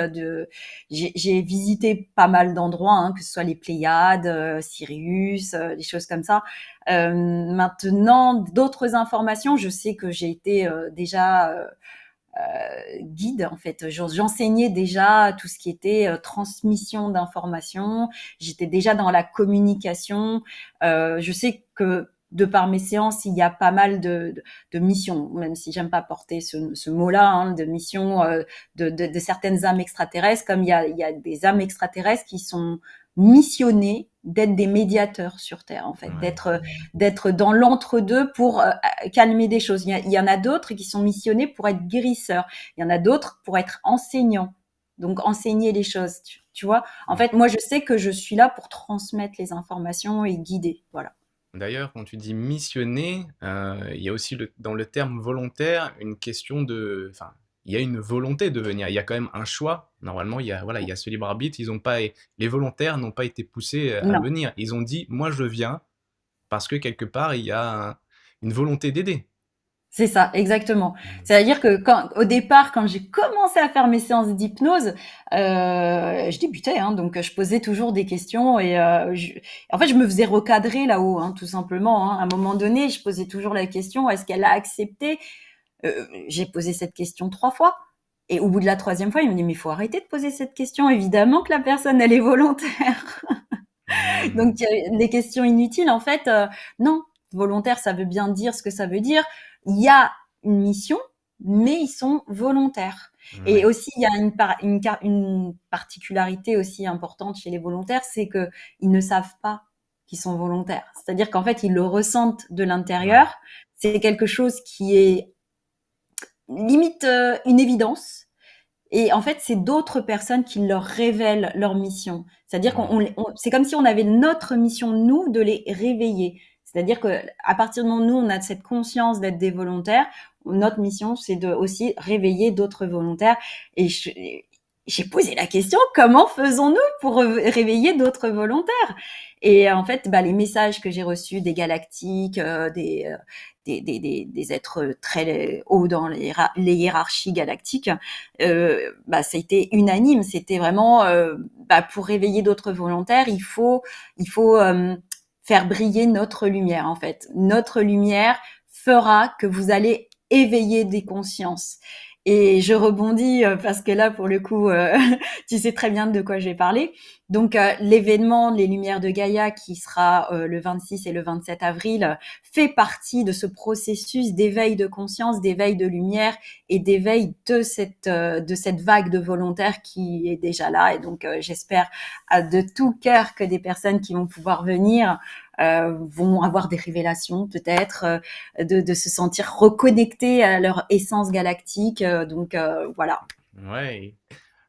J'ai visité pas mal d'endroits, hein, que ce soit les Pléiades, Sirius, des choses comme ça. Maintenant, d'autres informations, je sais que j'ai été déjà guide en fait. J'enseignais déjà tout ce qui était transmission d'informations. J'étais déjà dans la communication. Je sais que de par mes séances, il y a pas mal de missions, même si j'aime pas porter ce mot-là, hein, de missions de certaines âmes extraterrestres, comme il y a des âmes extraterrestres qui sont missionnées d'être des médiateurs sur Terre, en fait, Ouais. d'être dans l'entre-deux pour calmer des choses. Il y en a d'autres qui sont missionnés pour être guérisseurs. Il y en a d'autres pour être enseignants. Donc enseigner les choses, tu vois. En fait, moi, je sais que je suis là pour transmettre les informations et guider. Voilà. D'ailleurs, quand tu dis missionner, il y a aussi dans le terme volontaire une question de, enfin, il y a une volonté de venir. Il y a quand même un choix. Normalement, il y a, voilà, il y a ce libre arbitre. Ils ont pas, les volontaires n'ont pas été poussés à Non. venir. Ils ont dit, moi, je viens parce que quelque part, il y a une volonté d'aider. C'est ça, exactement. C'est-à-dire que au départ, quand j'ai commencé à faire mes séances d'hypnose, je débutais, hein, donc je posais toujours des questions et en fait, je me faisais recadrer là-haut, hein, tout simplement. Hein. À un moment donné, je posais toujours la question est-ce qu'elle a accepté J'ai posé cette question 3 fois. Et au bout de la troisième fois, il me dit mais il faut arrêter de poser cette question. Évidemment que la personne elle est volontaire. Hmm. Donc les questions inutiles, en fait, non. Volontaire, ça veut bien dire ce que ça veut dire. Il y a une mission, mais ils sont volontaires. Et Ouais. aussi, il y a une particularité aussi importante chez les volontaires, c'est que ils ne savent pas qu'ils sont volontaires. C'est-à-dire qu'en fait, ils le ressentent de Ouais. l'intérieur. C'est quelque chose qui est limite une évidence. Et en fait, c'est d'autres personnes qui leur révèlent leur mission. C'est-à-dire Hmm. c'est comme si on avait notre mission, nous, de les réveiller. C'est-à-dire que à partir du moment où nous, on a cette conscience d'être des volontaires, notre mission, c'est de aussi réveiller d'autres volontaires. Et j'ai posé la question, comment faisons-nous pour réveiller d'autres volontaires? Et en fait, bah, les messages que j'ai reçus des galactiques, des êtres très hauts dans les hiérarchies galactiques, bah, ça a été unanime. C'était vraiment, bah, pour réveiller d'autres volontaires, il faut faire briller notre lumière, en fait. Notre lumière fera que vous allez éveiller des consciences. Et je rebondis parce que là, pour le coup, tu sais très bien de quoi je vais parler. Donc, l'événement Les Lumières de Gaïa, qui sera le 26 et le 27 avril, fait partie de ce processus d'éveil de conscience, d'éveil de lumière et d'éveil de cette vague de volontaires qui est déjà là. Et donc, j'espère de tout cœur que des personnes qui vont pouvoir venir vont avoir des révélations peut-être, de se sentir reconnectés à leur essence galactique. Donc voilà. Ouais.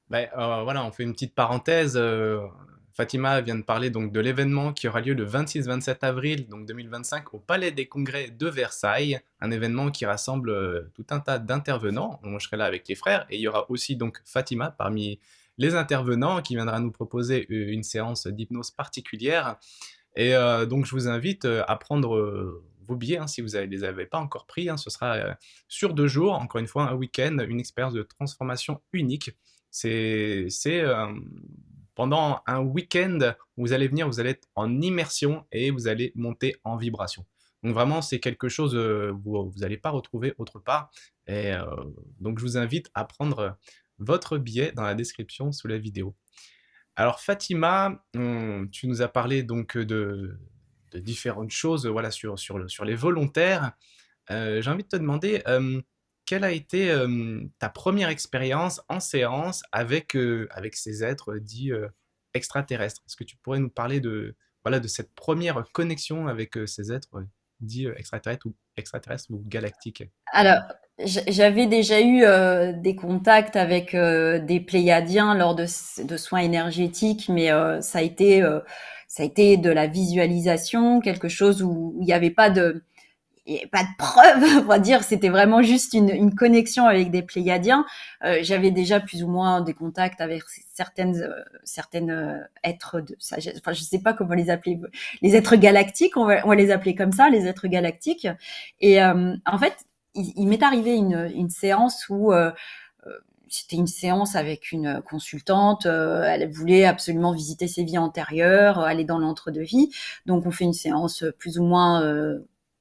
Ben, voilà, on fait une petite parenthèse. Fatima vient de parler donc de l'événement qui aura lieu le 26-27 avril donc 2025 au Palais des Congrès de Versailles, un événement qui rassemble tout un tas d'intervenants. Moi, je serai là avec les frères et il y aura aussi donc Fatima parmi les intervenants qui viendra nous proposer une séance d'hypnose particulière. Et donc, je vous invite à prendre vos billets hein, si vous ne les avez pas encore pris. Hein. Ce sera sur 2 jours, encore une fois, un week-end, une expérience de transformation unique. C'est pendant un week-end où vous allez venir, vous allez être en immersion et vous allez monter en vibration. Donc vraiment, c'est quelque chose que vous n'allez pas retrouver autre part. Et donc, je vous invite à prendre votre billet dans la description sous la vidéo. Alors Fatima, tu nous as parlé donc de différentes choses voilà, sur les volontaires. J'ai envie de te demander quelle a été ta première expérience en séance avec ces êtres dits extraterrestres? Est-ce que tu pourrais nous parler voilà, de cette première connexion avec ces êtres dits extraterrestres ou galactiques? Alors, j'avais déjà eu des contacts avec des Pléiadiens lors de soins énergétiques, mais ça a été de la visualisation, quelque chose où il n'y avait pas pas de preuves, on va dire. C'était vraiment juste une connexion avec des Pléiadiens. J'avais déjà plus ou moins des contacts avec certaines êtres de sagesse. Enfin, je sais pas comment les appeler. Les êtres galactiques, on va les appeler comme ça, les êtres galactiques. Et en fait, il m'est arrivé une séance où c'était une séance avec une consultante. Elle voulait absolument visiter ses vies antérieures, aller dans l'entre-deux-vie. Donc, on fait une séance plus ou moins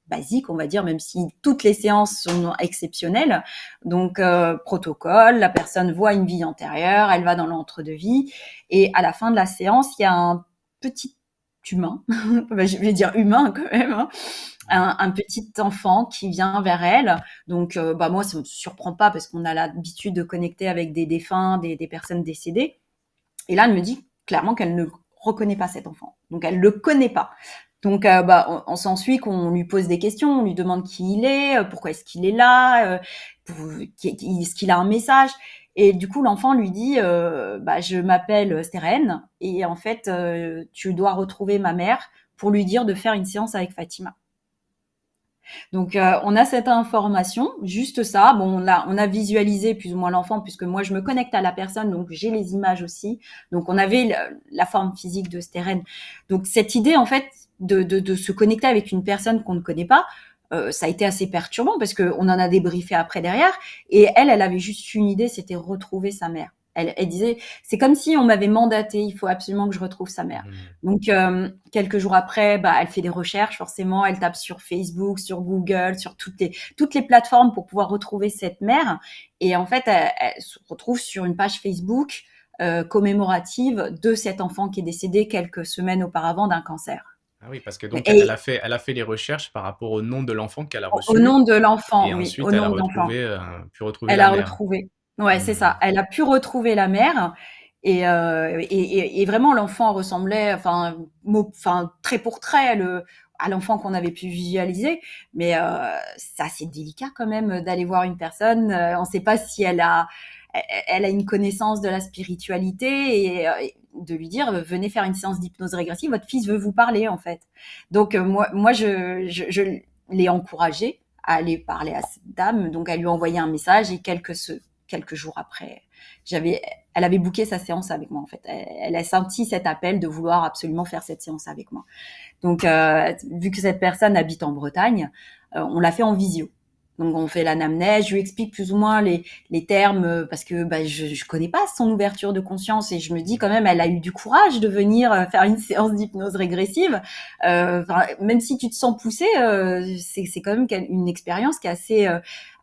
basique, on va dire, même si toutes les séances sont exceptionnelles. Donc, protocole, la personne voit une vie antérieure, elle va dans l'entre-deux-vie. Et à la fin de la séance, il y a un petit humain, je vais dire humain quand même, hein, un petit enfant qui vient vers elle. Donc, moi, ça me surprend pas parce qu'on a l'habitude de connecter avec des défunts, des personnes décédées. Et là, elle me dit clairement qu'elle ne reconnaît pas cet enfant. Donc, elle le connaît pas. Donc, on s'ensuit qu'on lui pose des questions, on lui demande qui il est, pourquoi est-ce qu'il est là, est-ce qu'il a un message. Et du coup, l'enfant lui dit, je m'appelle Steren et en fait, tu dois retrouver ma mère pour lui dire de faire une séance avec Fatima. Donc, on a cette information, juste ça. Bon, on a visualisé plus ou moins l'enfant, puisque moi, je me connecte à la personne, donc j'ai les images aussi. Donc, on avait la forme physique de Steren. Donc, cette idée, en fait, de se connecter avec une personne qu'on ne connaît pas, ça a été assez perturbant, parce qu'on en a débriefé après derrière. Et elle avait juste une idée, c'était retrouver sa mère. Elle disait, c'est comme si on m'avait mandaté, il faut absolument que je retrouve sa mère. Donc, quelques jours après, elle fait des recherches, forcément, elle tape sur Facebook, sur Google, sur toutes les plateformes pour pouvoir retrouver cette mère. Et en fait, elle se retrouve sur une page Facebook commémorative de cet enfant qui est décédé quelques semaines auparavant d'un cancer. Ah oui, parce que donc Et elle a fait les recherches par rapport au nom de l'enfant qu'elle a au reçu nom de l'enfant, et oui, ensuite au elle a nom de l'enfant. retrouvé, pu retrouver Elle la a mère. retrouvé. Ouais, c'est Hmm. ça. Elle a pu retrouver la mère et vraiment l'enfant ressemblait, trait pour trait à l'enfant qu'on avait pu visualiser. Mais c'est assez délicat quand même d'aller voir une personne. On ne sait pas si elle a une connaissance de la spiritualité et de lui dire venez faire une séance d'hypnose régressive. Votre fils veut vous parler en fait. Donc moi je l'ai encouragée à aller parler à cette dame. Donc, elle lui a envoyé un message et quelques jours après, elle avait booké sa séance avec moi, en fait. Elle a senti cet appel de vouloir absolument faire cette séance avec moi. Donc, vu que cette personne habite en Bretagne, on l'a fait en visio. Donc, on fait l'anamnèse, je lui explique plus ou moins les termes parce que je connais pas son ouverture de conscience et je me dis quand même, elle a eu du courage de venir faire une séance d'hypnose régressive. Même si tu te sens poussé, c'est quand même une expérience qui est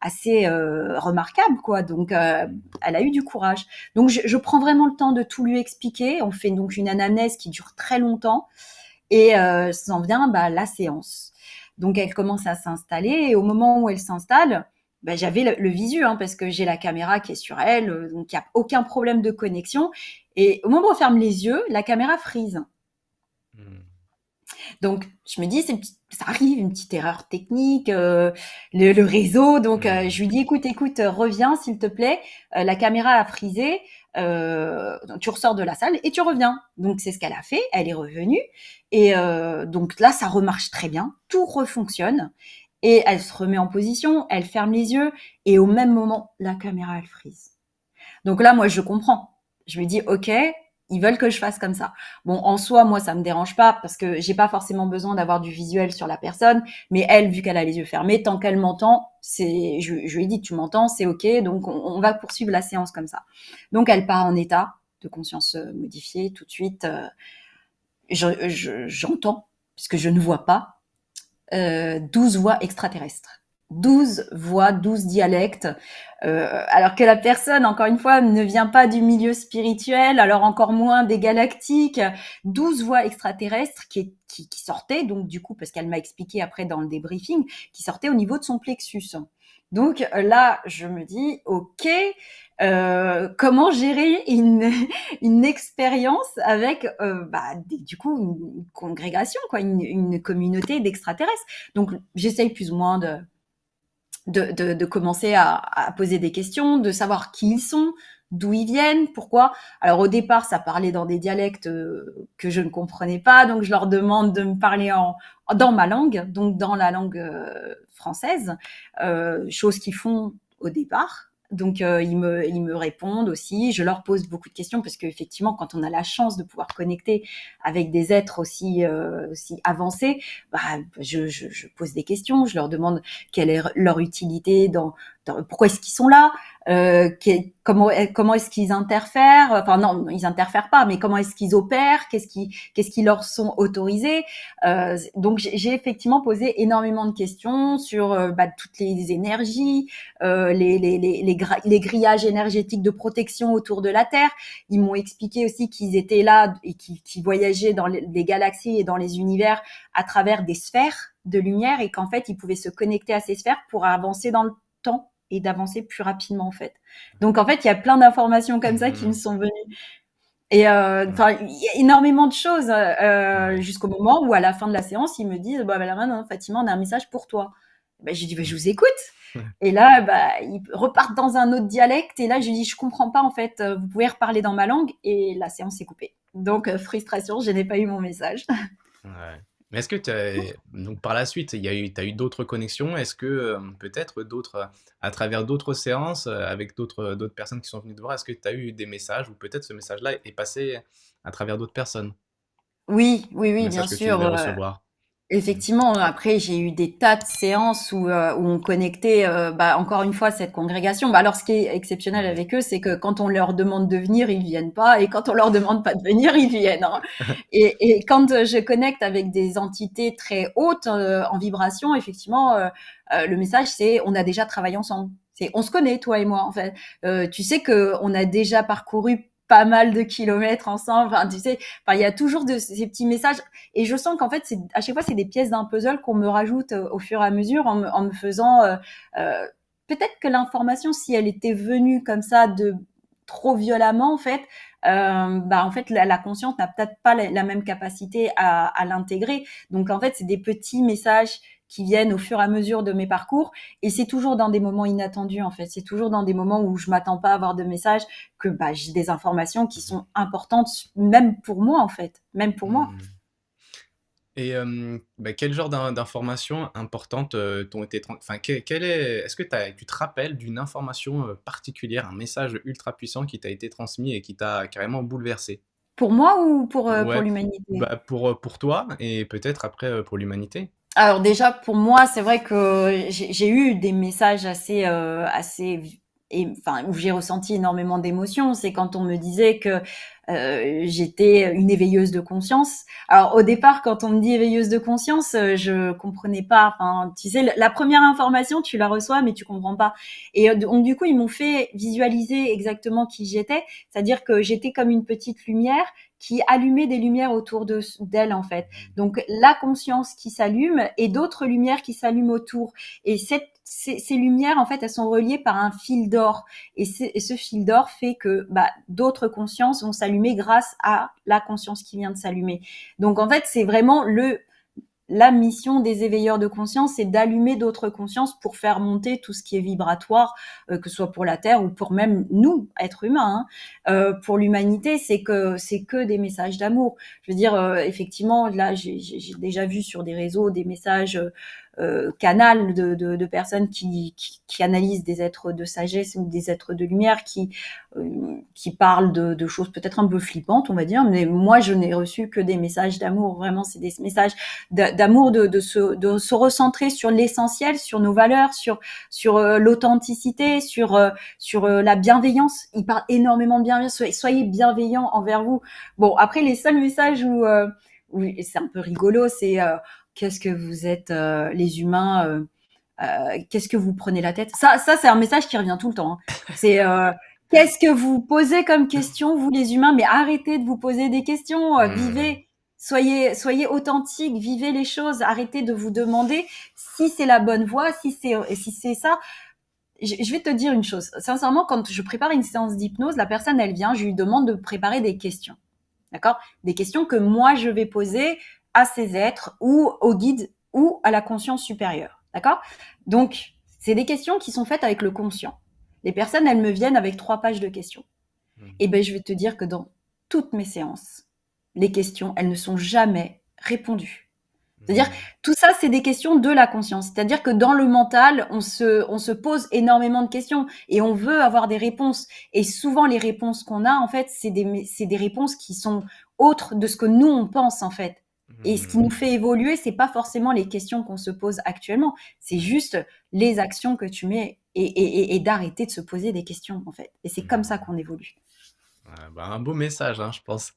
assez remarquable, quoi. Donc, elle a eu du courage. Donc, je prends vraiment le temps de tout lui expliquer. On fait donc une anamnèse qui dure très longtemps. Et s'en vient la séance. Donc elle commence à s'installer et au moment où elle s'installe, j'avais le visu parce que j'ai la caméra qui est sur elle, donc il n'y a aucun problème de connexion. Et au moment où on ferme les yeux, la caméra freeze. Donc je me dis, ça arrive, une petite erreur technique, le réseau. Donc je lui dis, écoute, reviens s'il te plaît. La caméra a frisé. Tu ressors de la salle et tu reviens. Donc c'est ce qu'elle a fait. Elle est revenue et donc là ça remarche très bien. Tout refonctionne et elle se remet en position. Elle ferme les yeux et au même moment la caméra elle frise. Donc là moi je comprends. Je me dis ok, ils veulent que je fasse comme ça. Bon, en soi, moi, ça me dérange pas parce que j'ai pas forcément besoin d'avoir du visuel sur la personne. Mais elle, vu qu'elle a les yeux fermés, tant qu'elle m'entend, je lui ai dit, tu m'entends, c'est ok. Donc, on va poursuivre la séance comme ça. Donc, elle part en état de conscience modifiée tout de suite. J'entends, puisque je ne vois pas, 12 voix extraterrestres. 12 voix, 12 dialectes, alors que la personne, encore une fois, ne vient pas du milieu spirituel, alors encore moins des galactiques. 12 voix extraterrestres qui sortaient, donc du coup, parce qu'elle m'a expliqué après dans le débriefing, qui sortaient au niveau de son plexus. Donc là, je me dis, ok, comment gérer une expérience avec du coup une congrégation, quoi, une communauté d'extraterrestres. Donc j'essaye plus ou moins de commencer à poser des questions, de savoir qui ils sont, d'où ils viennent, pourquoi. Alors au départ, ça parlait dans des dialectes que je ne comprenais pas, donc je leur demande de me parler dans ma langue, donc dans la langue française, chose qu'ils font au départ. Donc ils me répondent aussi, je leur pose beaucoup de questions parce qu'effectivement quand on a la chance de pouvoir connecter avec des êtres aussi avancés, je pose des questions, je leur demande quelle est leur utilité pourquoi est-ce qu'ils sont là, comment est-ce qu'ils interfèrent, enfin non, ils interfèrent pas, mais comment est-ce qu'ils opèrent, qu'est-ce qui leur sont autorisés. Donc j'ai effectivement posé énormément de questions sur toutes les énergies, les grillages énergétiques de protection autour de la Terre. Ils m'ont expliqué aussi qu'ils étaient là et qu'ils voyageaient dans les galaxies et dans les univers à travers des sphères de lumière, et qu'en fait ils pouvaient se connecter à ces sphères pour avancer dans le temps et d'avancer plus rapidement en fait. Donc en fait il y a plein d'informations comme ça qui me Mhm. sont venues. Et Ouais. il y a énormément de choses Ouais. jusqu'au moment où à la fin de la séance ils me disent là maintenant Fatima, on a un message pour toi. J'ai dit je vous écoute. Et là ils repartent dans un autre dialecte, et là je dis je comprends pas en fait, vous pouvez reparler dans ma langue, et la séance est coupée. Donc frustration, je n'ai pas eu mon message. Ouais. Mais est-ce que donc par la suite, t'as eu d'autres connexions? Est-ce que peut-être à travers d'autres séances, avec d'autres personnes qui sont venues te voir, est-ce que tu as eu des messages ou peut-être ce message-là est passé à travers d'autres personnes? Oui, oui, Le oui, bien message que tu sûr. devais recevoir? Mm. Effectivement, après j'ai eu des tas de séances où on connectait, encore une fois cette congrégation. Alors ce qui est exceptionnel Mhm. avec eux, c'est que quand on leur demande de venir, ils viennent pas, et quand on leur demande pas de venir, ils viennent, hein. Et quand je connecte avec des entités très hautes en vibration, effectivement, le message c'est on a déjà travaillé ensemble. C'est on se connaît toi et moi en fait. Tu sais que on a déjà parcouru pas mal de kilomètres ensemble. Enfin, tu sais, il y a toujours ces petits messages. Et je sens qu'en fait, à chaque fois, c'est des pièces d'un puzzle qu'on me rajoute au fur et à mesure en me faisant. Peut-être que l'information, si elle était venue comme ça de trop violemment, en fait, en fait, la conscience n'a peut-être pas la même capacité à l'intégrer. Donc, en fait, c'est des petits messages qui viennent au fur et à mesure de mes parcours, et c'est toujours dans des moments inattendus en fait, c'est toujours dans des moments où je m'attends pas à avoir de messages que j'ai des informations qui sont importantes, même pour moi en fait, même pour moi. Mhm. Et quel genre d'informations importantes t'ont été enfin est-ce que tu te rappelles d'une information particulière, un message ultra puissant qui t'a été transmis et qui t'a carrément bouleversé? Pour moi ou pour Ouais, l'humanité? pour toi et peut-être après pour l'humanité. Alors déjà pour moi, c'est vrai que j'ai eu des messages assez enfin où j'ai ressenti énormément d'émotions. C'est quand on me disait que j'étais une éveilleuse de conscience. Alors au départ, quand on me dit éveilleuse de conscience, je comprenais pas. Enfin, tu sais, la première information, tu la reçois, mais tu comprends pas. Et donc du coup, ils m'ont fait visualiser exactement qui j'étais, c'est-à-dire que j'étais comme une petite lumière qui allumait des lumières autour d'elle en fait. Donc la conscience qui s'allume et d'autres lumières qui s'allument autour. Et ces lumières, en fait, elles sont reliées par un fil d'or. Et ce fil d'or fait que d'autres consciences vont s'allumer grâce à la conscience qui vient de s'allumer. Donc en fait, c'est vraiment la mission des éveilleurs de conscience, c'est d'allumer d'autres consciences pour faire monter tout ce qui est vibratoire, que ce soit pour la Terre ou pour même nous, êtres humains, hein. Pour l'humanité, c'est que des messages d'amour. Je veux dire, effectivement, là, j'ai déjà vu sur des réseaux des messages canal de personnes qui analysent des êtres de sagesse ou des êtres de lumière qui parlent de choses peut-être un peu flippantes, on va dire. Mais moi, je n'ai reçu que des messages d'amour. Vraiment, c'est des messages d'amour, de se recentrer sur l'essentiel, sur nos valeurs, sur l'authenticité, sur la bienveillance. Il parle énormément de bienveillance. Soyez bienveillants envers vous. Bon, après, les seuls messages où c'est un peu rigolo, c'est qu'est-ce que vous êtes les humains, qu'est-ce que vous prenez la tête. Ça c'est un message qui revient tout le temps, hein. C'est qu'est-ce que vous posez comme question, vous les humains, mais arrêtez de vous poser des questions, Hmm. vivez, soyez authentiques, vivez les choses, arrêtez de vous demander si c'est la bonne voie, si c'est ça. Je vais te dire une chose, sincèrement, quand je prépare une séance d'hypnose, la personne elle vient, je lui demande de préparer des questions. D'accord? Des questions que moi je vais poser à ces êtres ou au guide ou à la conscience supérieure. D'accord? Donc, c'est des questions qui sont faites avec le conscient. Les personnes, elles me viennent avec 3 pages de questions. Hmm. Et ben, je vais te dire que dans toutes mes séances, les questions, elles ne sont jamais répondues. C'est-à-dire, Hmm. tout ça, c'est des questions de la conscience. C'est-à-dire que dans le mental, on se pose énormément de questions et on veut avoir des réponses. Et souvent, les réponses qu'on a, en fait, c'est des réponses qui sont autres de ce que nous, on pense, en fait. Et ce qui Hmm. nous fait évoluer, c'est pas forcément les questions qu'on se pose actuellement. C'est juste les actions que tu mets et d'arrêter de se poser des questions, en fait. Et c'est comme ça qu'on évolue. Bah, un beau message, hein, je pense.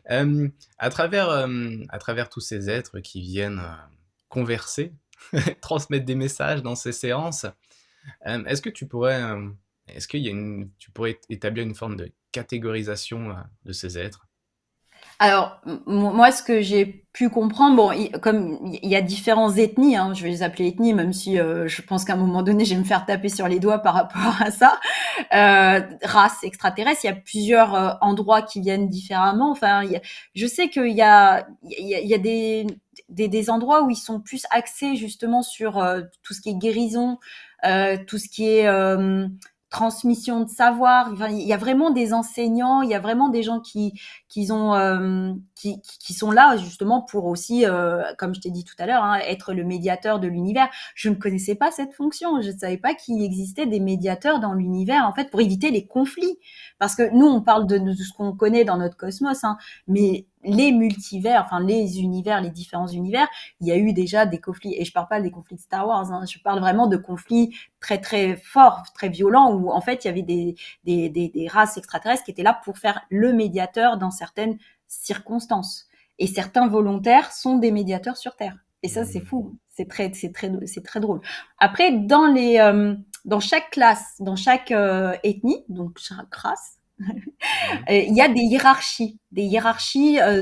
À travers tous ces êtres qui viennent converser, transmettre des messages dans ces séances, est-ce que tu pourrais, est-ce qu'il y a tu pourrais établir une forme de catégorisation de ces êtres? Alors, moi, ce que j'ai pu comprendre, bon, comme il y a différentes ethnies, hein, je vais les appeler ethnies, même si je pense qu'à un moment donné, je vais me faire taper sur les doigts par rapport à ça. Race extraterrestre, il y a plusieurs endroits qui viennent différemment. Enfin, je sais qu'il y a des endroits où ils sont plus axés justement sur tout ce qui est guérison, tout ce qui est transmission de savoir. Enfin, il y a vraiment des enseignants, il y a vraiment des gens qui sont là justement pour aussi, comme je t'ai dit tout à l'heure, hein, être le médiateur de l'univers. Je ne connaissais pas cette fonction, je ne savais pas qu'il existait des médiateurs dans l'univers en fait pour éviter les conflits. Parce que nous, on parle de ce qu'on connaît dans notre cosmos, hein, mais les multivers, enfin les univers, les différents univers, il y a eu déjà des conflits. Et je parle pas des conflits de Star Wars, hein, je parle vraiment de conflits très très forts, très violents, où en fait il y avait des races extraterrestres qui étaient là pour faire le médiateur dans certaines circonstances. Et certains volontaires sont des médiateurs sur Terre. Et ça, c'est fou. C'est très drôle. Après, dans chaque classe, dans chaque ethnie, donc chaque race, Mhm. il y a des hiérarchies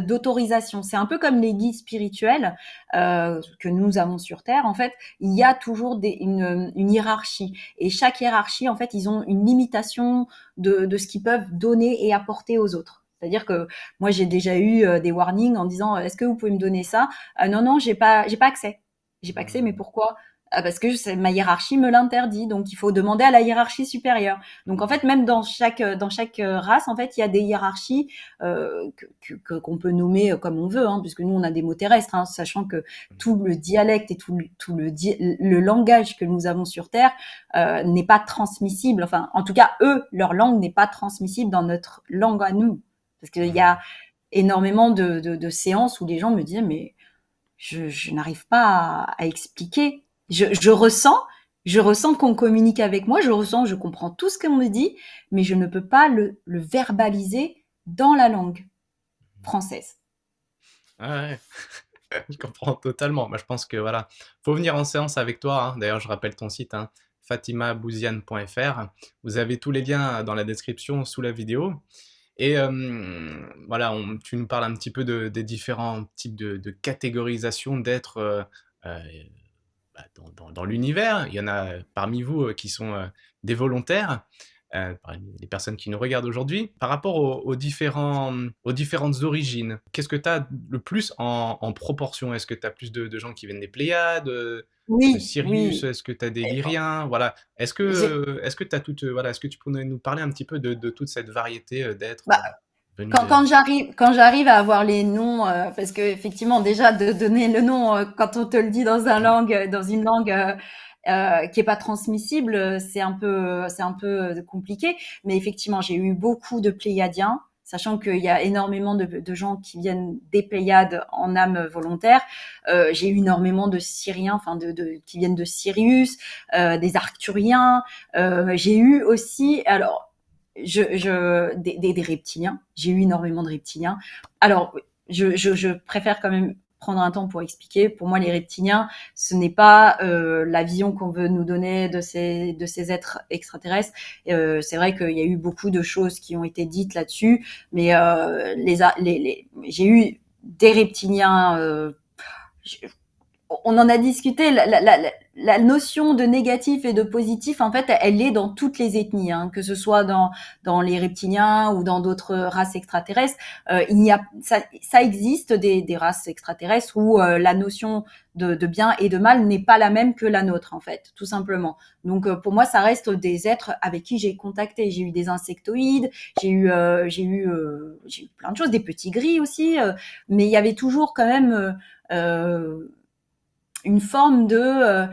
d'autorisation. C'est un peu comme les guides spirituels que nous avons sur Terre. En fait, il y a toujours une hiérarchie. Et chaque hiérarchie, en fait, ils ont une limitation de ce qu'ils peuvent donner et apporter aux autres. C'est-à-dire que moi, j'ai déjà eu des warnings en disant est-ce que vous pouvez me donner ça. Non, non, j'ai pas accès. J'ai pas accès, mais pourquoi? Parce que ma hiérarchie me l'interdit. Donc, il faut demander à la hiérarchie supérieure. Donc en fait, même dans chaque race, en fait, il y a des hiérarchies qu'on peut nommer comme on veut, hein, puisque nous on a des mots terrestres, hein, sachant que tout le dialecte et tout le langage que nous avons sur Terre n'est pas transmissible. Enfin, en tout cas, eux, leur langue n'est pas transmissible dans notre langue à nous, parce qu'il y a énormément de séances où les gens me disent mais je n'arrive pas à expliquer. Je ressens qu'on communique avec moi, je comprends tout ce qu'on me dit, mais je ne peux pas le verbaliser dans la langue française. Ah ouais. Je comprends totalement. Moi, je pense que voilà, faut venir en séance avec toi, hein. D'ailleurs, je rappelle ton site, hein, fatimabouziane.fr. Vous avez tous les liens dans la description sous la vidéo. Et voilà, tu nous parles un petit peu des différents types de catégorisation d'êtres euh, bah, dans l'univers. Il y en a parmi vous qui sont des volontaires, parmi les personnes qui nous regardent aujourd'hui. Par rapport aux différentes origines, qu'est-ce que tu as le plus en proportion? Est-ce que tu as plus de gens qui viennent des Pléiades, de Oui, Sirius? oui. Est-ce que tu as des Et, Lyriens? Voilà. j'ai- Est-ce que tu as voilà, est-ce que tu pourrais nous parler un petit peu de toute cette variété d'êtres bah, venus de... quand j'arrive à avoir les noms, parce que effectivement déjà de donner le nom quand on te le dit dans une langue qui est pas transmissible, c'est un peu compliqué. Mais effectivement, j'ai eu beaucoup de Pléiadiens, sachant qu'il y a énormément de gens qui viennent des Pléiades en âme volontaire. J'ai eu énormément de Syriens, enfin qui viennent de Sirius, des Arcturiens. J'ai eu aussi, alors des reptiliens. J'ai eu énormément de reptiliens. Alors, je préfère quand même prendre un temps pour expliquer. Pour moi, les reptiliens, ce n'est pas la vision qu'on veut nous donner de ces êtres extraterrestres. C'est vrai qu'il y a eu beaucoup de choses qui ont été dites là-dessus, mais j'ai eu des reptiliens. On en a discuté. La notion de négatif et de positif, en fait, elle est dans toutes les ethnies, hein, que ce soit dans les reptiliens ou dans d'autres races extraterrestres. Ça existe des races extraterrestres où la notion de bien et de mal n'est pas la même que la nôtre, en fait, tout simplement. Donc, pour moi, ça reste des êtres avec qui j'ai contacté. J'ai eu des insectoïdes, j'ai eu plein de choses, des petits gris aussi, mais il y avait toujours quand même une forme de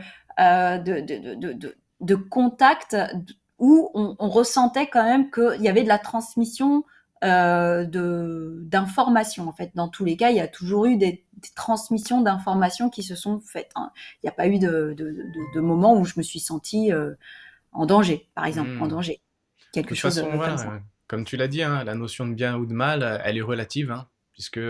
contact où on ressentait quand même qu'il y avait de la transmission d'informations. En fait, dans tous les cas, il y a toujours eu des transmissions d'informations qui se sont faites, hein. Il n'y a pas eu de moment où je me suis sentie en danger, par exemple, en Hmm. danger, De quelque toute chose façon, comme voilà, ça. comme tu l'as dit, hein, la notion de bien ou de mal, elle est relative, hein, puisque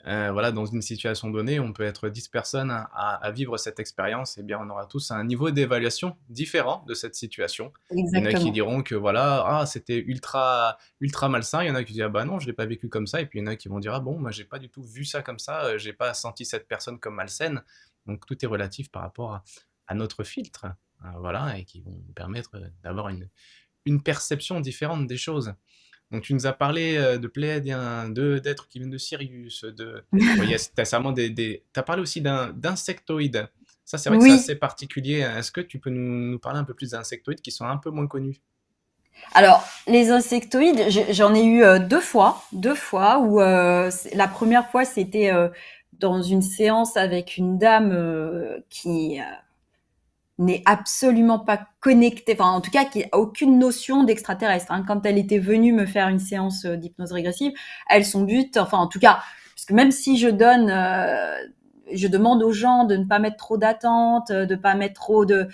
voilà, dans une situation donnée, on peut être 10 personnes à vivre cette expérience, et bien on aura tous un niveau d'évaluation différent de cette situation. Il y en a qui Exactement. diront que voilà, ah, c'était ultra, ultra malsain, il y en a qui disent ah bah non, je l'ai pas vécu comme ça, et puis il y en a qui vont dire ah bon, moi j'ai pas du tout vu ça comme ça, j'ai pas senti cette personne comme malsaine. Donc tout est relatif par rapport à notre filtre, voilà, et qui vont nous permettre d'avoir une perception différente des choses. Donc tu nous as parlé de Pléiadiens, d'êtres qui viennent de Sirius, bon, t'as sûrement t'as parlé aussi d'insectoïdes. Ça, c'est vrai que c'est Oui. assez particulier. Est-ce que tu peux nous parler un peu plus d'insectoïdes qui sont un peu moins connus? Alors, les insectoïdes, j'en ai eu deux fois où la première fois c'était dans une séance avec une dame qui n'est absolument pas connectée, enfin en tout cas qui a aucune notion d'extraterrestre, hein. Quand elle était venue me faire une séance d'hypnose régressive, elle, son but, enfin en tout cas, parce que même si je demande aux gens de ne pas mettre trop d'attentes, de pas mettre trop de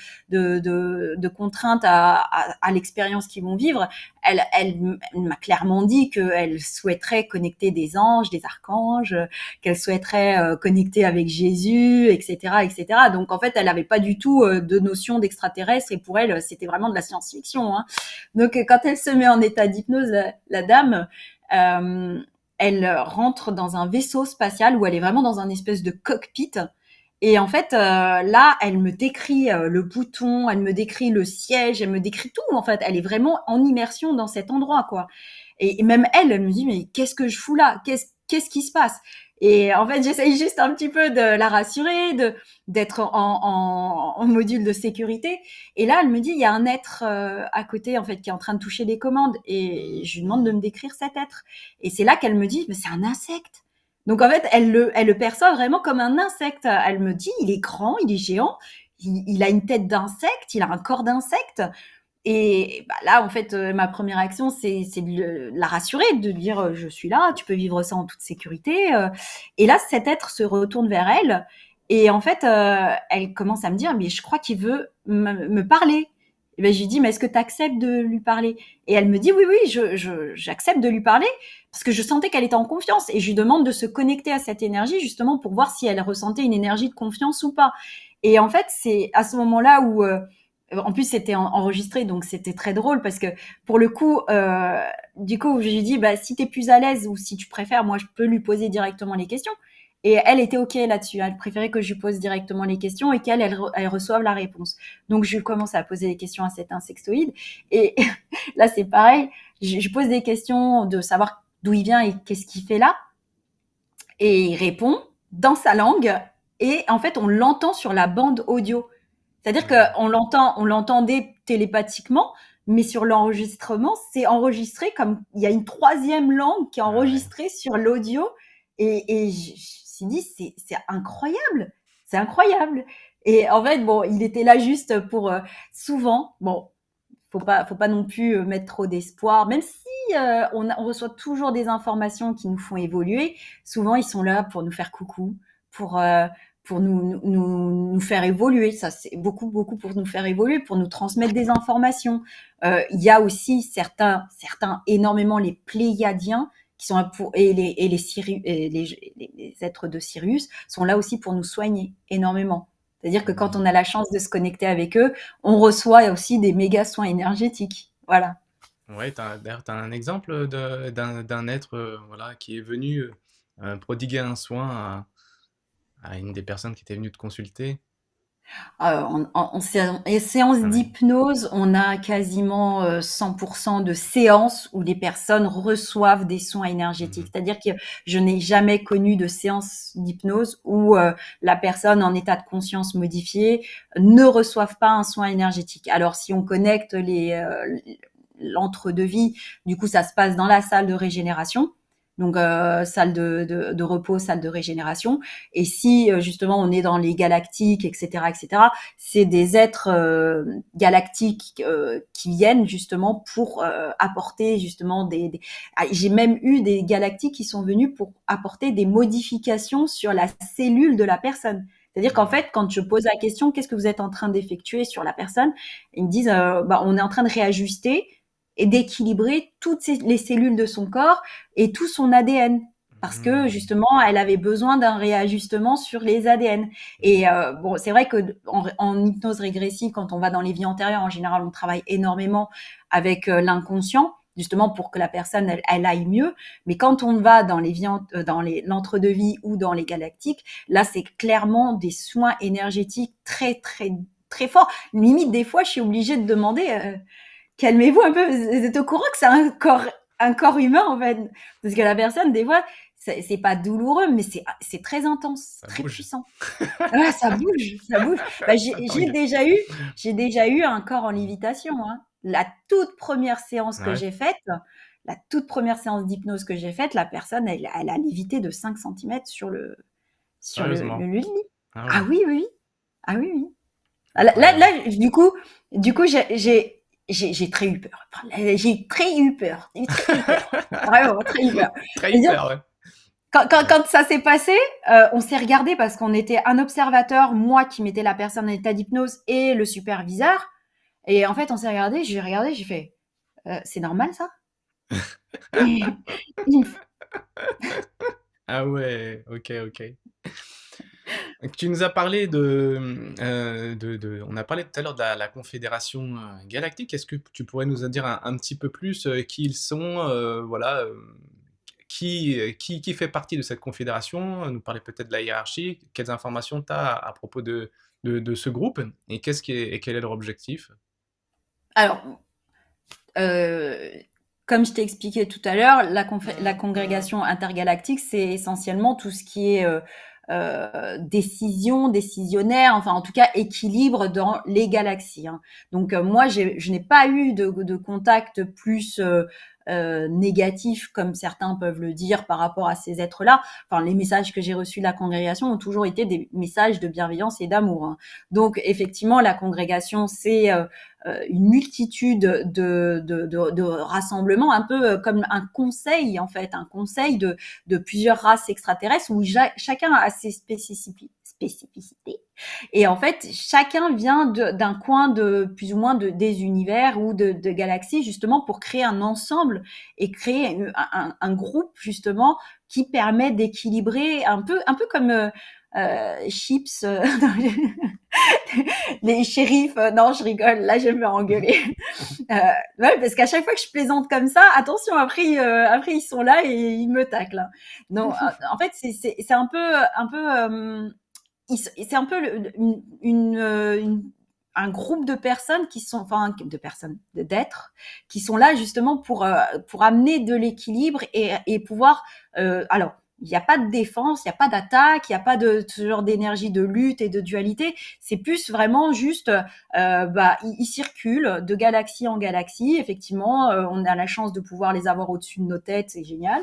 contraintes à l'expérience qu'ils vont vivre. Elle m'a clairement dit qu'elle souhaiterait connecter des anges, des archanges, qu'elle souhaiterait connecter avec Jésus, etc., etc. Donc en fait, elle n'avait pas du tout de notion d'extraterrestre et pour elle, c'était vraiment de la science-fiction, hein. Donc quand elle se met en état d'hypnose, la dame, euh, elle rentre dans un vaisseau spatial où elle est vraiment dans un espèce de cockpit. Et en fait, là, elle me décrit le bouton, elle me décrit le siège, elle me décrit tout. En fait, elle est vraiment en immersion dans cet endroit, quoi. Et même elle, elle me dit, mais qu'est-ce que je fous là? Qu'est-ce qui se passe? Et en fait, j'essaye juste un petit peu de la rassurer, d'être en module de sécurité. Et là, elle me dit, il y a un être à côté, en fait, qui est en train de toucher les commandes. Et je lui demande de me décrire cet être. Et c'est là qu'elle me dit, mais c'est un insecte. Donc en fait, elle le perçoit vraiment comme un insecte. Elle me dit, il est grand, il est géant, il a une tête d'insecte, il a un corps d'insecte. Et bah, là, en fait, ma première action, c'est de la rassurer, de lui dire, je suis là, tu peux vivre ça en toute sécurité. Et là, cet être se retourne vers elle. Et en fait, elle commence à me dire, mais je crois qu'il veut me parler. Et ben, je lui dis, mais est-ce que tu acceptes de lui parler? Et elle me dit, oui, oui, j'accepte de lui parler parce que je sentais qu'elle était en confiance. Et je lui demande de se connecter à cette énergie justement pour voir si elle ressentait une énergie de confiance ou pas. Et en fait, c'est à ce moment-là où en plus, c'était enregistré, donc c'était très drôle parce que pour le coup, du coup, je lui dis, bah, si t'es plus à l'aise ou si tu préfères, moi, je peux lui poser directement les questions. Et elle était OK là-dessus. Elle préférait que je lui pose directement les questions et elle reçoive la réponse. Donc, je commence à poser des questions à cet insectoïde. Et là, c'est pareil. Je pose des questions de savoir d'où il vient et qu'est-ce qu'il fait là. Et il répond dans sa langue. Et en fait, on l'entend sur la bande audio. C'est-à-dire Hmm. on l'entendait télépathiquement, mais sur l'enregistrement, c'est enregistré comme il y a une troisième langue qui est Ah ouais. enregistrée sur l'audio. Et je me suis dit, c'est incroyable, c'est incroyable. Et en fait, bon, il était là juste pour souvent, bon, faut pas non plus mettre trop d'espoir, même si on reçoit toujours des informations qui nous font évoluer. Souvent, ils sont là pour nous faire coucou, pour euh, pour nous faire évoluer. Ça, c'est beaucoup, beaucoup pour nous faire évoluer, pour nous transmettre des informations. Il y a aussi certains énormément les Pléiadiens qui sont là pour, les êtres de Sirius sont là aussi pour nous soigner énormément. C'est-à-dire que quand Hmm. on a la chance de se connecter avec eux, on reçoit aussi des méga soins énergétiques. Voilà. Ouais, d'ailleurs, t'as un exemple d'un être voilà, qui est venu prodiguer un soin à une des personnes qui était venue te consulter. En séance T'en as une. d'hypnose, on a quasiment 100% de séances où les personnes reçoivent des soins énergétiques. Mhm. C'est-à-dire que je n'ai jamais connu de séance d'hypnose où la personne en état de conscience modifié ne reçoive pas un soin énergétique. Alors si on connecte l'entre-deux-vie, du coup ça se passe dans la salle de régénération. donc salle de repos, salle de régénération. Et si justement on est dans les galactiques, etc., c'est des êtres galactiques qui viennent justement pour apporter justement j'ai même eu des galactiques qui sont venus pour apporter des modifications sur la cellule de la personne. C'est-à-dire qu'en fait, quand je pose la question, qu'est-ce que vous êtes en train d'effectuer sur la personne, ils me disent, on est en train de réajuster et d'équilibrer toutes les cellules de son corps et tout son ADN. Parce que justement, elle avait besoin d'un réajustement sur les ADN. Et bon, c'est vrai que en hypnose régressive, quand on va dans les vies antérieures, en général, on travaille énormément avec l'inconscient, justement pour que la personne elle aille mieux. Mais quand on va dans les vies, dans l'entre-deux-vie ou dans les galactiques, là, c'est clairement des soins énergétiques très, très, très forts. Limite, des fois, je suis obligée de demander calmez-vous un peu. Vous êtes au courant que c'est un corps humain, en fait. Parce que la personne, des fois, c'est pas douloureux, mais c'est très intense, Ça très bouge. puissant. Ah, ça bouge, ça bouge. Bah, j'ai déjà eu un corps en lévitation, hein. La toute première séance que Ouais, j'ai faite, la toute première séance d'hypnose que j'ai faite, la personne, elle a lévité de 5 centimètres sur sérieusement. le lit. Ah Ah ouais, oui, oui, oui. Ah oui, oui. Ah, incroyable. du coup, j'ai très eu peur. Enfin, j'ai très eu peur. J'ai très eu peur. Vraiment, très eu peur. Très C'est-à-dire, hyper, ouais. quand ça s'est passé, on s'est regardé parce qu'on était un observateur, moi qui mettais la personne en état d'hypnose et le superviseur. Et en fait, on s'est regardé, j'ai fait, c'est normal ça? Ah ouais, ok, ok. Tu nous as parlé on a parlé tout à l'heure de la Confédération Galactique. Est-ce que tu pourrais nous en dire un petit peu plus qui ils sont, voilà, qui fait partie de cette confédération, nous parler peut-être de la hiérarchie, quelles informations tu as à propos de ce groupe et quel est leur objectif? Alors, euh, comme je t'ai expliqué tout à l'heure, la congrégation intergalactique, c'est essentiellement tout ce qui est décision, décisionnaire, enfin en tout cas équilibre dans les galaxies, hein. Donc moi, je n'ai pas eu de contact plus négatif comme certains peuvent le dire par rapport à ces êtres-là. Enfin, les messages que j'ai reçus de la congrégation ont toujours été des messages de bienveillance et d'amour, hein. Donc effectivement, la congrégation, c'est une multitude de rassemblements, un peu comme un conseil en fait, un conseil de plusieurs races extraterrestres où chacun a ses spécificités. Et en fait, chacun vient d'un coin de plus ou moins des univers ou de galaxies justement pour créer un ensemble et créer un groupe justement qui permet d'équilibrer un peu comme Chips, les shérifs. Non, je rigole. Là, je vais me faire engueuler. Ouais, parce qu'à chaque fois que je plaisante comme ça, attention, après ils sont là et ils me taclent, hein. Donc, en fait, c'est c'est un peu un groupe de personnes qui sont, enfin, de personnes, d'êtres, qui sont là justement pour amener de l'équilibre et pouvoir, alors, il n'y a pas de défense, il n'y a pas d'attaque, il n'y a pas de ce genre d'énergie de lutte et de dualité. C'est plus vraiment juste, ils circulent de galaxie en galaxie. Effectivement, on a la chance de pouvoir les avoir au-dessus de nos têtes, c'est génial.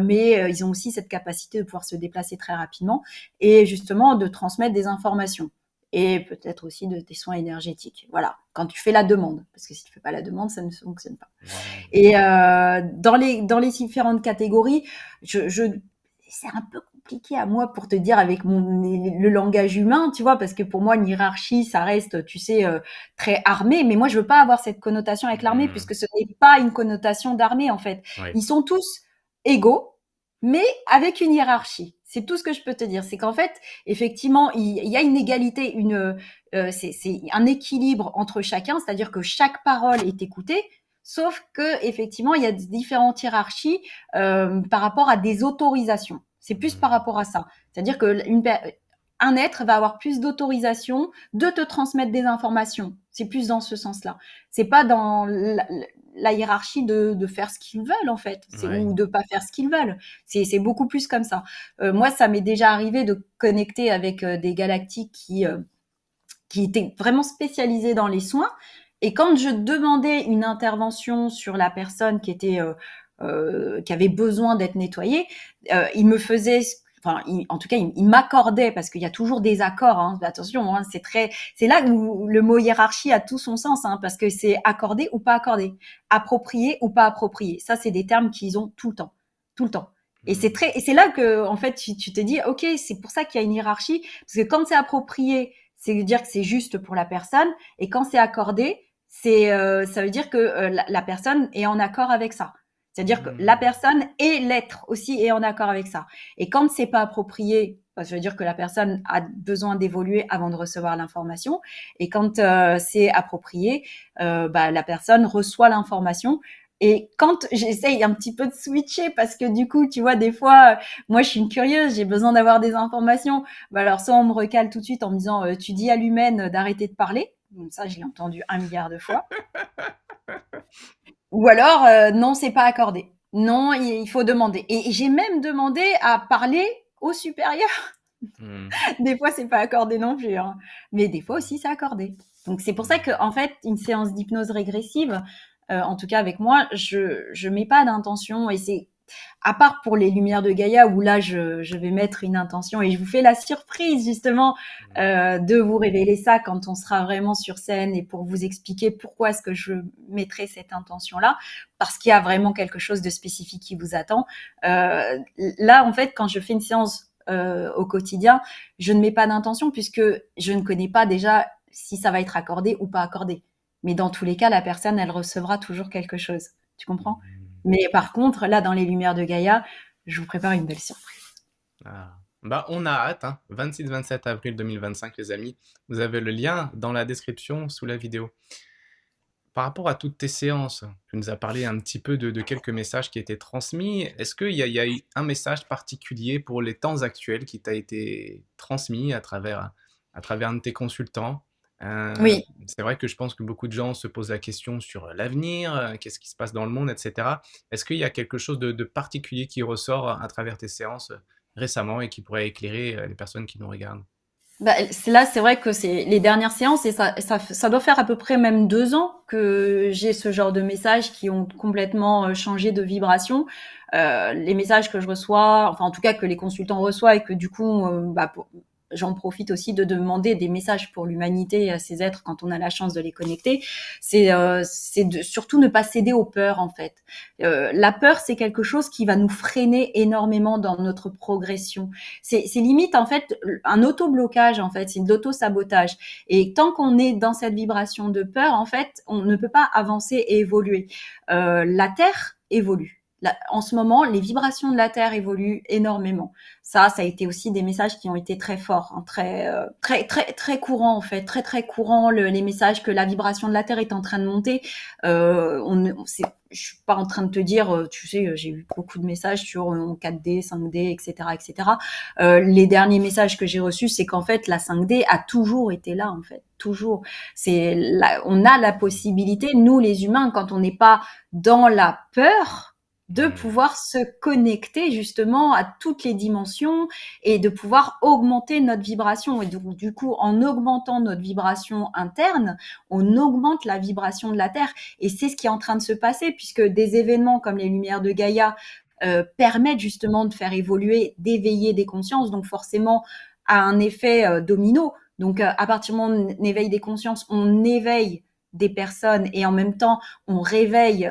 Mais ils ont aussi cette capacité de pouvoir se déplacer très rapidement et justement de transmettre des informations et peut-être aussi des soins énergétiques. Voilà, quand tu fais la demande, parce que si tu fais pas la demande, ça ne fonctionne pas. Ouais. Et dans les différentes catégories, c'est un peu compliqué à moi pour te dire avec le langage humain, tu vois, parce que pour moi, une hiérarchie, ça reste, tu sais, très armé. Mais moi, je veux pas avoir cette connotation avec l'armée, Hmm. puisque ce n'est pas une connotation d'armée, en fait. Oui. Ils sont tous égaux, mais avec une hiérarchie. C'est tout ce que je peux te dire. C'est qu'en fait, effectivement, il y a une égalité, c'est un équilibre entre chacun, c'est-à-dire que chaque parole est écoutée. Sauf que effectivement, il y a différentes hiérarchies par rapport à des autorisations. C'est plus par Hmm. rapport à ça. C'est-à-dire que un être va avoir plus d'autorisation de te transmettre des informations. C'est plus dans ce sens-là. C'est pas dans la hiérarchie de faire ce qu'ils veulent en fait, Ouais. ou de pas faire ce qu'ils veulent. C'est beaucoup plus comme ça. Moi, ça m'est déjà arrivé de connecter avec des galactiques qui étaient vraiment spécialisés dans les soins. Et quand je demandais une intervention sur la personne qui était qui avaient besoin d'être nettoyés, il me faisait, enfin, en tout cas, il m'accordait, parce qu'il y a toujours des accords. Hein, attention, hein, c'est là où le mot hiérarchie a tout son sens, hein, parce que c'est accordé ou pas accordé, approprié ou pas approprié. Ça, c'est des termes qu'ils ont tout le temps, tout le temps. Et Hmm. c'est là que, en fait, tu te dis, ok, c'est pour ça qu'il y a une hiérarchie, parce que quand c'est approprié, c'est dire que c'est juste pour la personne, et quand c'est accordé, ça veut dire que la personne est en accord avec ça. C'est-à-dire que la Hmm. personne et l'être aussi est en accord avec ça. Et quand c'est pas approprié, ça veut dire que la personne a besoin d'évoluer avant de recevoir l'information. Et quand c'est approprié, la personne reçoit l'information. Et quand j'essaye un petit peu de switcher, parce que du coup, tu vois, des fois, moi, je suis une curieuse, j'ai besoin d'avoir des informations. Alors, soit on me recale tout de suite en me disant, tu dis à l'humaine d'arrêter de parler. Donc ça, je l'ai entendu 1 milliard de fois. Ou alors, non, c'est pas accordé. Non, il faut demander. Et j'ai même demandé à parler au supérieur. Hmm. Des fois, c'est pas accordé non plus, hein. Mais des fois aussi, c'est accordé. Donc c'est pour ça que, en fait, une séance d'hypnose régressive, en tout cas avec moi, je mets pas d'intention, et c'est à part pour les lumières de Gaïa où là je vais mettre une intention, et je vous fais la surprise justement Hmm. de vous révéler ça quand on sera vraiment sur scène, et pour vous expliquer pourquoi est-ce que je mettrai cette intention là, parce qu'il y a vraiment quelque chose de spécifique qui vous attend. Là en fait, quand je fais une séance au quotidien, je ne mets pas d'intention, puisque je ne connais pas déjà si ça va être accordé ou pas accordé. Mais dans tous les cas, la personne, elle recevra toujours quelque chose. Tu comprends? Hmm. Mais par contre, là, dans les lumières de Gaïa, je vous prépare une belle surprise. Ah. Bah, on a hâte, hein. 26-27 avril 2025, les amis. Vous avez le lien dans la description sous la vidéo. Par rapport à toutes tes séances, tu nous as parlé un petit peu de quelques messages qui étaient transmis. Est-ce qu'il y a eu un message particulier pour les temps actuels qui t'a été transmis à travers un de tes consultants? Oui, C'est vrai que je pense que beaucoup de gens se posent la question sur l'avenir, qu'est-ce qui se passe dans le monde, etc. Est-ce qu'il y a quelque chose de particulier qui ressort à travers tes séances récemment et qui pourrait éclairer les personnes qui nous regardent? c'est vrai que c'est les dernières séances, et ça doit faire à peu près même 2 ans que j'ai ce genre de messages qui ont complètement changé de vibration. Les messages que je reçois, enfin en tout cas que les consultants reçoivent, et que du coup, j'en profite aussi de demander des messages pour l'humanité, à ces êtres, quand on a la chance de les connecter. C'est de surtout ne pas céder aux peurs, en fait. La peur, c'est quelque chose qui va nous freiner énormément dans notre progression. C'est limite en fait un auto-blocage, en fait, c'est de l'auto-sabotage. Et tant qu'on est dans cette vibration de peur, en fait, on ne peut pas avancer et évoluer. La Terre évolue. En ce moment, les vibrations de la Terre évoluent énormément. Ça a été aussi des messages qui ont été très forts, hein, très courants, en fait, très courants, les messages que la vibration de la Terre est en train de monter. Je suis pas en train de te dire, tu sais, j'ai eu beaucoup de messages sur 4D, 5D, etc., etc. Les derniers messages que j'ai reçus, c'est qu'en fait, la 5D a toujours été là, en fait, toujours. On a la possibilité, nous les humains, quand on n'est pas dans la peur, de Hmm. pouvoir se connecter justement à toutes les dimensions, et de pouvoir augmenter notre vibration. Et donc, du coup, en augmentant notre vibration interne, on augmente la vibration de la Terre. Et c'est ce qui est en train de se passer, puisque des événements comme les lumières de Gaïa permettent justement de faire évoluer, d'éveiller des consciences, donc forcément à un effet domino. Donc à partir du moment où on éveille des consciences, on éveille des personnes, et en même temps on réveille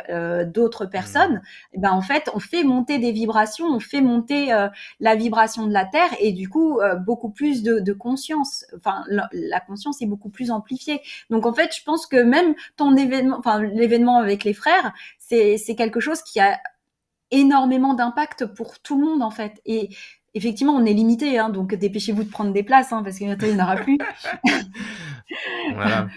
d'autres Hmm. personnes. Et ben en fait on fait monter des vibrations, on fait monter la vibration de la Terre, et du coup beaucoup plus de conscience. Enfin la conscience est beaucoup plus amplifiée. Donc en fait je pense que même ton événement, enfin l'événement avec les frères, c'est quelque chose qui a énormément d'impact pour tout le monde en fait. Et effectivement, on est limité, hein, donc dépêchez-vous de prendre des places, hein, parce que bientôt il n'y en aura plus. Voilà.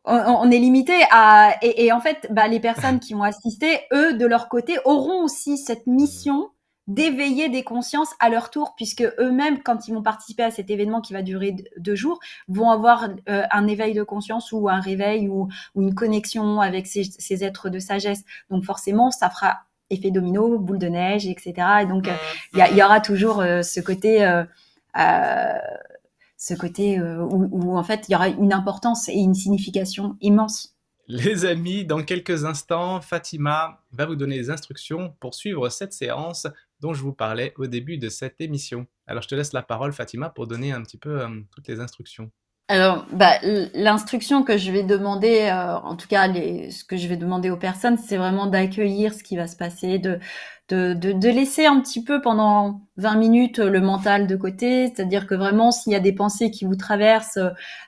On est limité à, et en fait, les personnes qui vont assister, eux, de leur côté, auront aussi cette Hmm. mission d'éveiller des consciences à leur tour, puisque eux-mêmes, quand ils vont participer à cet événement qui va durer 2 jours, vont avoir un éveil de conscience, ou un réveil, ou une connexion avec ces êtres de sagesse. Donc forcément, ça fera effet domino, boule de neige, etc. Et donc, il y aura toujours euh, ce côté où en fait il y aura une importance et une signification immense. Les amis, dans quelques instants, Fatima va vous donner les instructions pour suivre cette séance dont je vous parlais au début de cette émission. Alors je te laisse la parole, Fatima, pour donner un petit peu toutes les instructions. Alors, bah, l'instruction que je vais demander, en tout cas, ce que je vais demander aux personnes, c'est vraiment d'accueillir ce qui va se passer, de laisser un petit peu pendant 20 minutes le mental de côté, c'est-à-dire que vraiment, s'il y a des pensées qui vous traversent,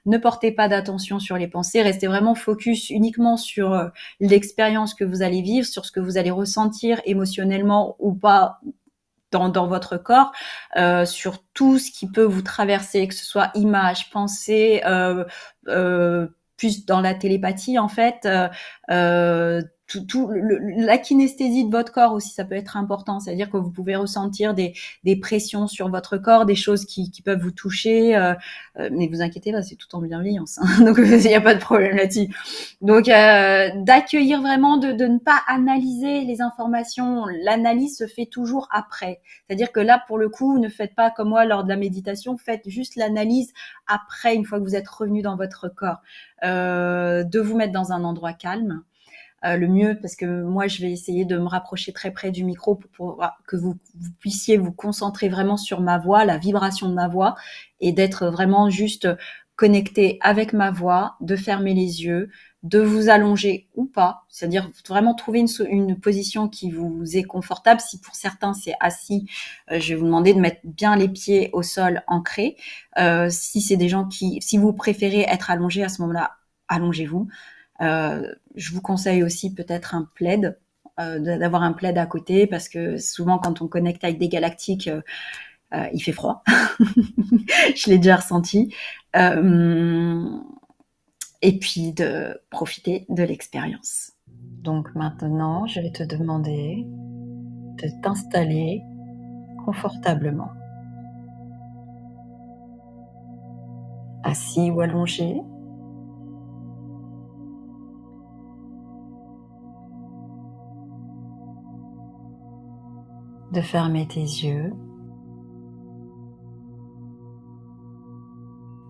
ne portez pas d'attention sur les pensées, restez vraiment focus uniquement sur l'expérience que vous allez vivre, sur ce que vous allez ressentir émotionnellement ou pas dans votre corps, sur tout ce qui peut vous traverser, que ce soit images, pensées, plus dans la télépathie en fait, la kinesthésie de votre corps aussi, ça peut être important, c'est-à-dire que vous pouvez ressentir des pressions sur votre corps, des choses qui peuvent vous toucher, mais vous inquiétez pas, c'est tout en bienveillance, hein, donc il n'y a pas de problème là-dessus. Donc d'accueillir vraiment, de ne pas analyser les informations, l'analyse se fait toujours après. C'est-à-dire que là, pour le coup, ne faites pas comme moi lors de la méditation, faites juste l'analyse après, une fois que vous êtes revenu dans votre corps. De vous mettre dans un endroit calme. Le mieux, parce que moi, je vais essayer de me rapprocher très près du micro pour que vous puissiez vous concentrer vraiment sur ma voix, la vibration de ma voix, et d'être vraiment juste connecté avec ma voix, de fermer les yeux, de vous allonger ou pas, c'est-à-dire vraiment trouver une position qui vous est confortable. Si pour certains c'est assis, je vais vous demander de mettre bien les pieds au sol ancrés. Si c'est des gens si vous préférez être allongé à ce moment-là, allongez-vous. Je vous conseille aussi peut-être un plaid, d'avoir un plaid à côté, parce que souvent quand on connecte avec des galactiques, il fait froid. Je l'ai déjà ressenti. Et puis de profiter de l'expérience. Donc maintenant, je vais te demander de t'installer confortablement. Assis ou allongé. De fermer tes yeux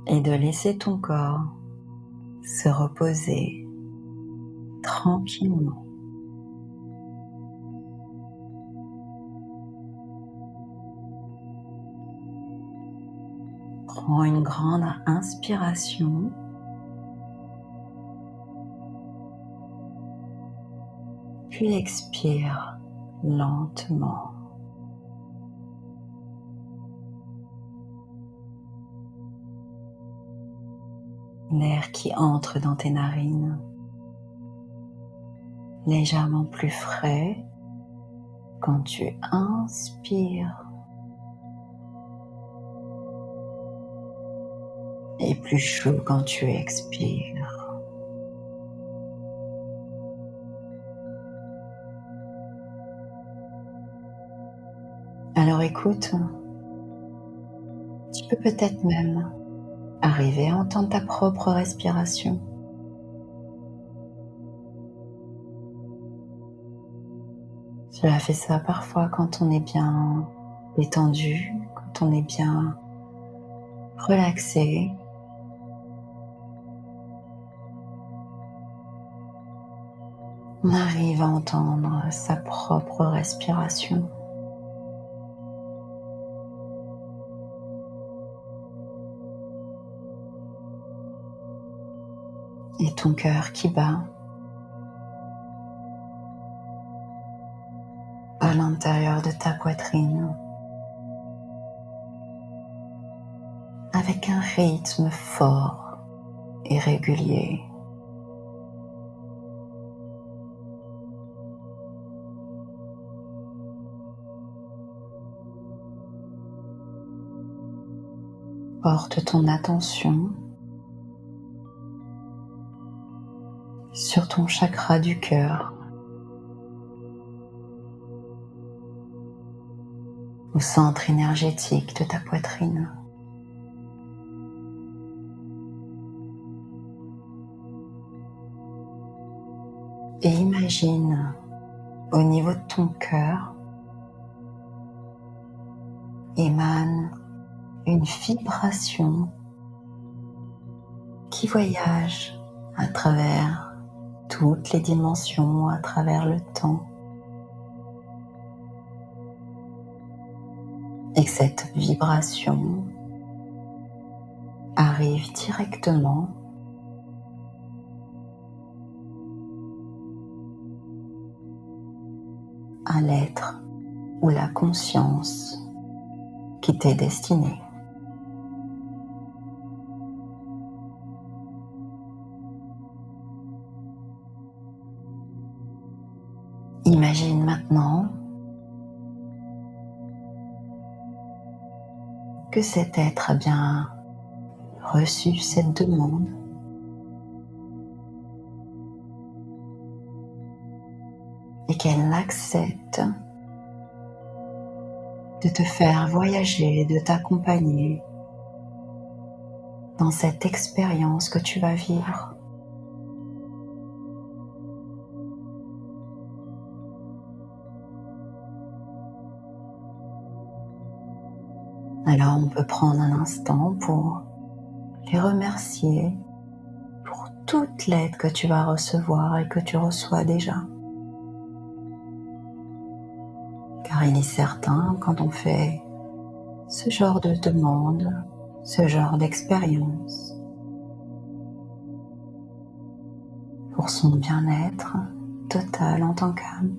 et de laisser ton corps se reposer tranquillement. Prends une grande inspiration. Puis expire lentement. L'air qui entre dans tes narines, légèrement plus frais quand tu inspires et plus chaud quand tu expires. Alors écoute, tu peux peut-être même arriver à entendre ta propre respiration. Cela fait ça parfois quand on est bien détendu, quand on est bien relaxé. On arrive à entendre sa propre respiration. Et ton cœur qui bat à l'intérieur de ta poitrine avec un rythme fort et régulier. Porte ton attention sur ton chakra du cœur, au centre énergétique de ta poitrine. Et imagine au niveau de ton cœur émane une vibration qui voyage à travers toutes les dimensions à travers le temps et que cette vibration arrive directement à l'être ou la conscience qui t'est destinée. Imagine maintenant que cet être a bien reçu cette demande et qu'elle accepte de te faire voyager, de t'accompagner dans cette expérience que tu vas vivre. Alors on peut prendre un instant pour les remercier pour toute l'aide que tu vas recevoir et que tu reçois déjà. Car il est certain, quand on fait ce genre de demande, ce genre d'expérience, pour son bien-être total en tant qu'âme,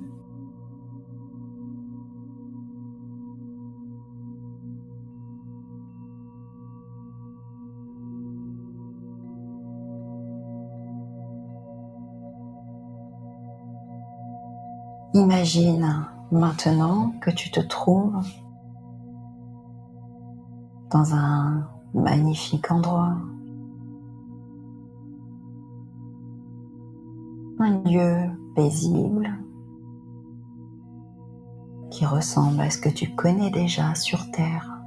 imagine maintenant que tu te trouves dans un magnifique endroit, un lieu paisible qui ressemble à ce que tu connais déjà sur Terre,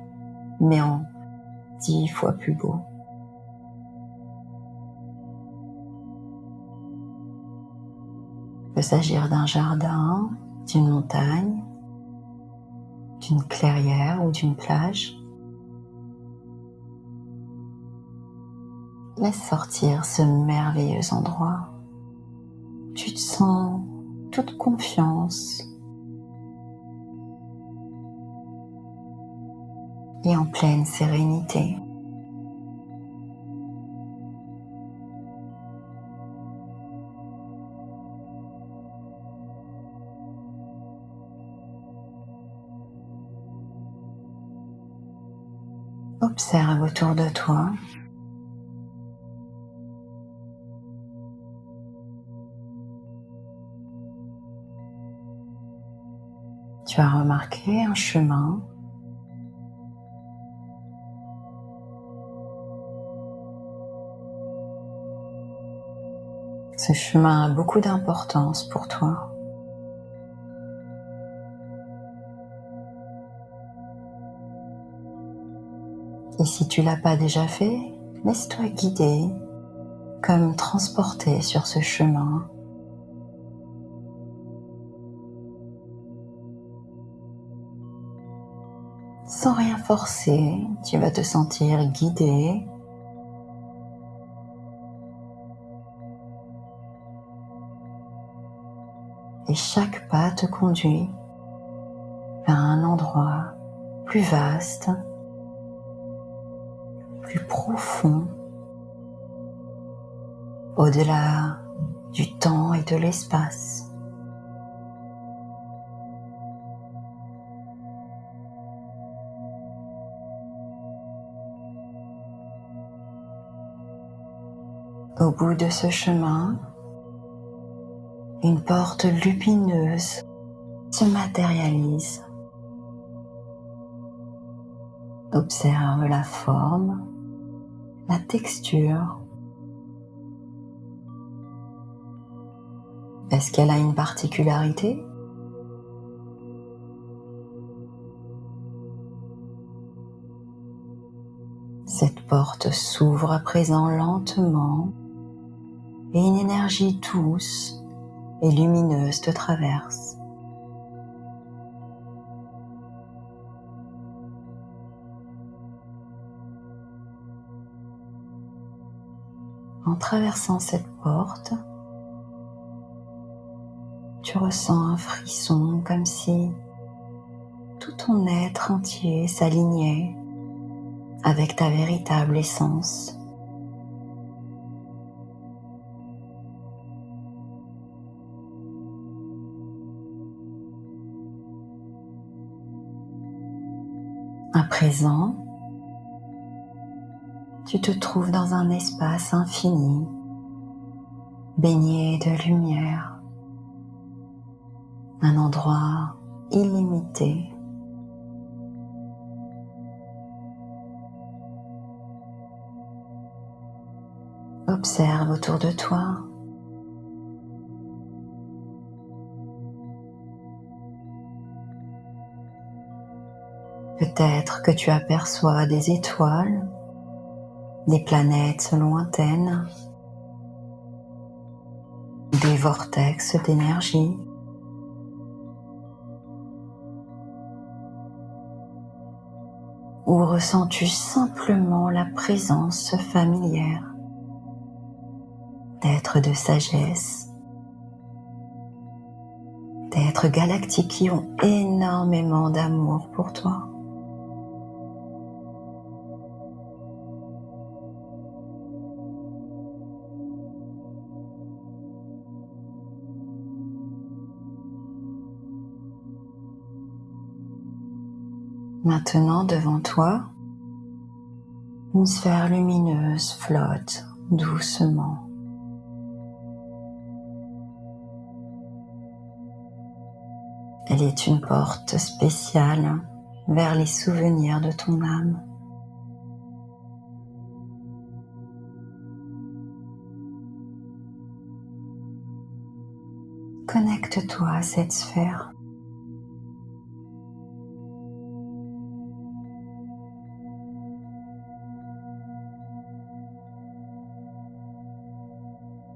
mais en 10 fois plus beau. Il peut s'agir d'un jardin, d'une montagne, d'une clairière ou d'une plage. Laisse sortir ce merveilleux endroit. Tu te sens toute confiance et en pleine sérénité. Observe autour de toi. Tu as remarqué un chemin Ce chemin a beaucoup d'importance pour toi. Et si tu l'as pas déjà fait, laisse-toi guider, comme transporté sur ce chemin. Sans rien forcer, tu vas te sentir guidé. Et chaque pas te conduit vers un endroit plus vaste, plus profond, au-delà du temps et de l'espace. Au bout de ce chemin, une porte lumineuse se matérialise. Observe la forme, la texture. Est-ce qu'elle a une particularité? Cette porte s'ouvre à présent lentement et une énergie douce et lumineuse te traverse. En traversant cette porte, Tu ressens un frisson comme si tout ton être entier s'alignait avec ta véritable essence. À présent, tu te trouves dans un espace infini, baigné de lumière, un endroit illimité. Observe autour de toi. Peut-être que tu aperçois des étoiles, des planètes lointaines, des vortex d'énergie. Ou ressens-tu simplement la présence familière d'êtres de sagesse, d'êtres galactiques qui ont énormément d'amour pour toi? Maintenant, devant toi, une sphère lumineuse flotte doucement. Elle est une porte spéciale vers les souvenirs de ton âme. Connecte-toi à cette sphère.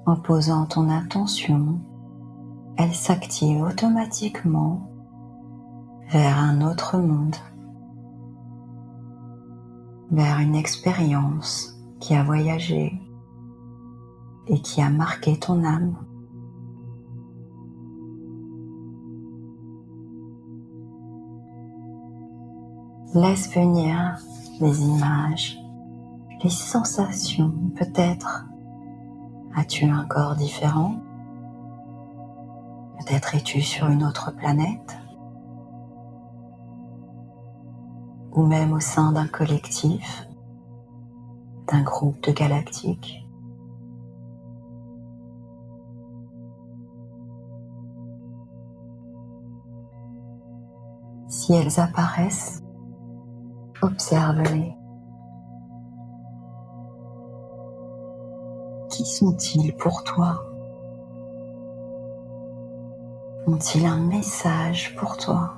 En posant ton attention, elle s'active automatiquement vers un autre monde, vers une expérience qui a voyagé et qui a marqué ton âme. Laisse venir les images, les sensations. Peut-être as-tu un corps différent? Peut-être es-tu sur une autre planète? Ou même au sein d'un collectif, d'un groupe de galactiques. Si elles apparaissent, observe-les. Qui sont-ils pour toi? Ont-ils un message pour toi?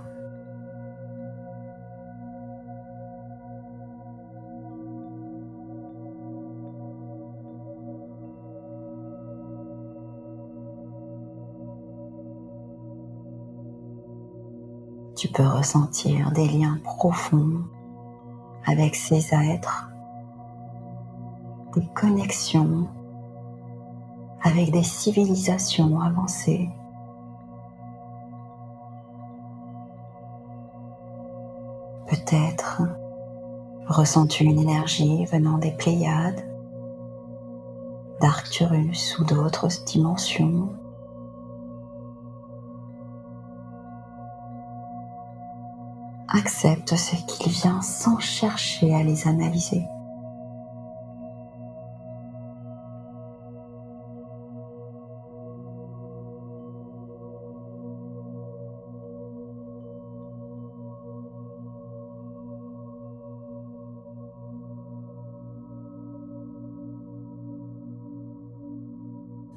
Tu peux ressentir des liens profonds avec ces êtres, des connexions avec des civilisations avancées. Peut-être ressens-tu une énergie venant des Pléiades, d'Arcturus ou d'autres dimensions. Accepte ce qu'il vient sans chercher à les analyser.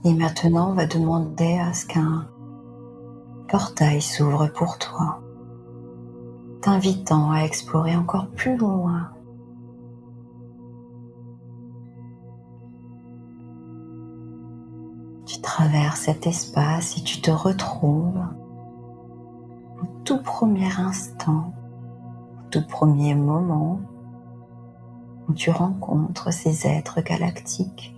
Et maintenant, on va demander à ce qu'un portail s'ouvre pour toi, t'invitant à explorer encore plus loin. Tu traverses cet espace et tu te retrouves au tout premier instant, au tout premier moment où tu rencontres ces êtres galactiques.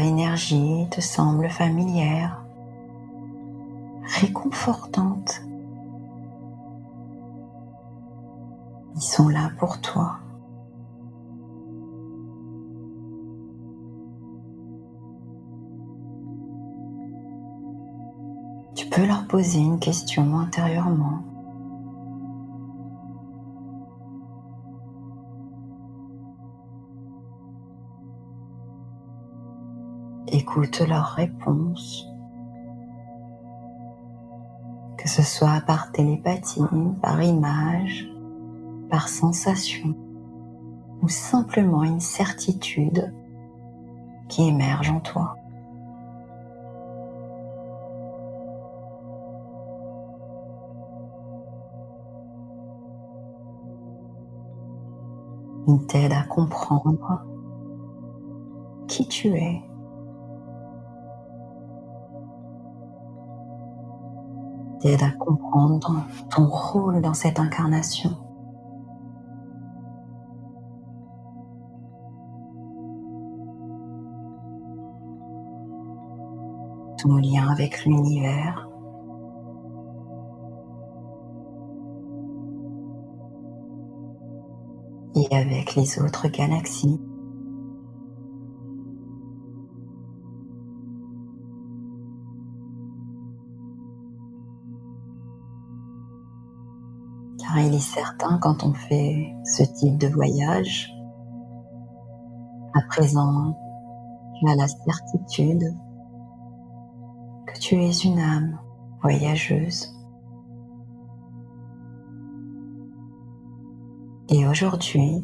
énergie te semble familière, réconfortante. Ils sont là pour toi. Tu peux leur poser une question intérieurement. Écoute leurs réponses, que ce soit par télépathie, par image, par sensation, ou simplement une certitude qui émerge en toi. Il t'aide à comprendre qui tu es, t'aide à comprendre ton rôle dans cette incarnation, ton lien avec l'univers, et avec les autres galaxies. Car il est certain, quand on fait ce type de voyage, à présent, tu as la certitude que tu es une âme voyageuse. Et aujourd'hui,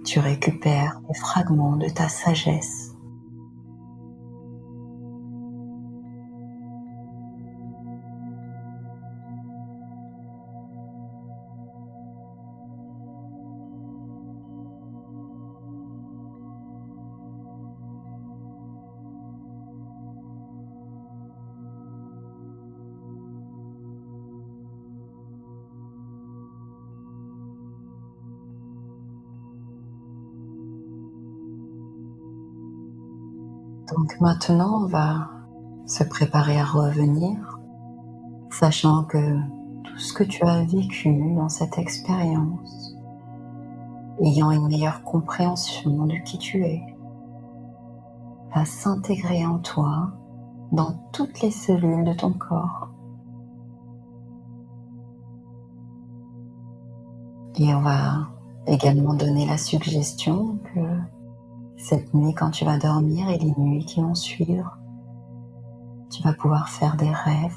tu récupères des fragments de ta sagesse. Donc maintenant, on va se préparer à revenir, sachant que tout ce que tu as vécu dans cette expérience, ayant une meilleure compréhension de qui tu es, va s'intégrer en toi dans toutes les cellules de ton corps. Et on va également donner la suggestion que cette nuit, quand tu vas dormir et les nuits qui vont suivre, tu vas pouvoir faire des rêves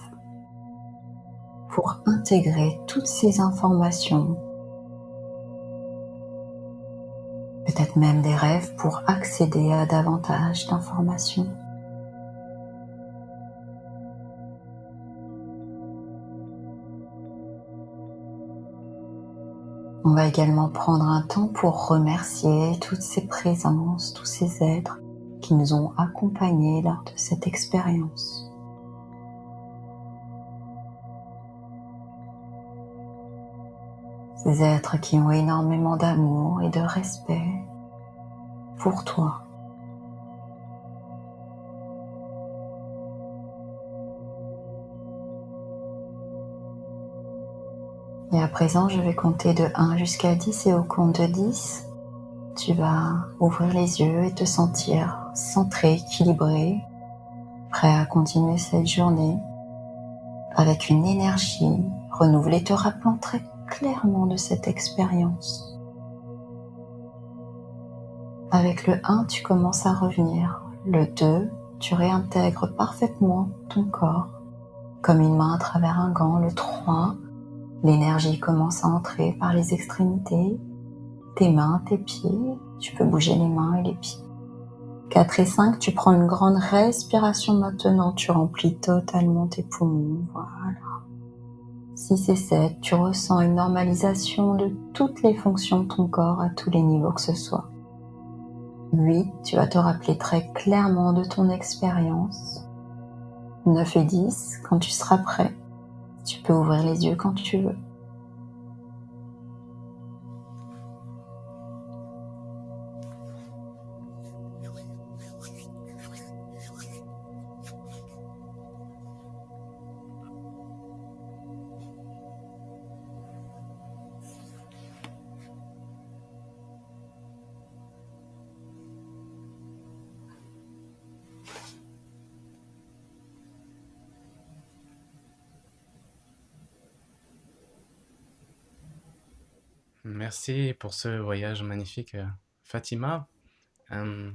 pour intégrer toutes ces informations, peut-être même des rêves pour accéder à davantage d'informations. On va également prendre un temps pour remercier toutes ces présences, tous ces êtres qui nous ont accompagnés lors de cette expérience. Ces êtres qui ont énormément d'amour et de respect pour toi. Et à présent, je vais compter de 1 jusqu'à 10 et au compte de 10, tu vas ouvrir les yeux et te sentir centré, équilibré, prêt à continuer cette journée avec une énergie renouvelée, te rappelant très clairement de cette expérience. Avec le 1, tu commences à revenir. Le 2, tu réintègres parfaitement ton corps, comme une main à travers un gant. Le 3, l'énergie commence à entrer par les extrémités, tes mains, tes pieds. Tu peux bouger les mains et les pieds. 4 et 5, tu prends une grande respiration maintenant. Tu remplis totalement tes poumons. Voilà. 6 et 7, tu ressens une normalisation de toutes les fonctions de ton corps à tous les niveaux que ce soit. 8, tu vas te rappeler très clairement de ton expérience. 9 et 10, quand tu seras prêt, tu peux ouvrir les yeux quand tu veux. Merci pour ce voyage magnifique, Fatima. Euh,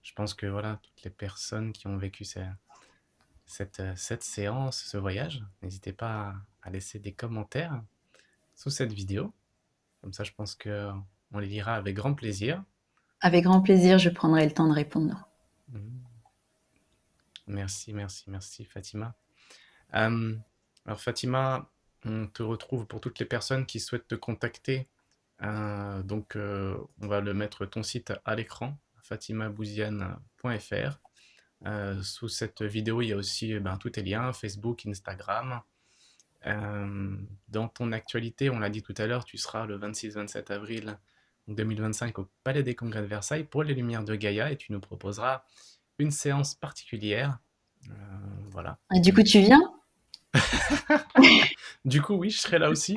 je pense que voilà, toutes les personnes qui ont vécu cette séance, ce voyage, n'hésitez pas à laisser des commentaires sous cette vidéo. Comme ça, je pense que on les lira avec grand plaisir. Avec grand plaisir, je prendrai le temps de répondre. Mhm. Merci, merci, merci, Fatima. Euh, alors, Fatima, on te retrouve pour toutes les personnes qui souhaitent te contacter. On va le mettre ton site à l'écran, fatimabouziane.fr. Sous cette vidéo, il y a aussi tous tes liens, Facebook, Instagram. Dans ton actualité, on l'a dit tout à l'heure, tu seras le 26-27 avril 2025 au Palais des Congrès de Versailles pour les Lumières de Gaïa et tu nous proposeras une séance particulière. Euh, voilà. Et du coup, tu viens? Du coup, oui, je serai là aussi.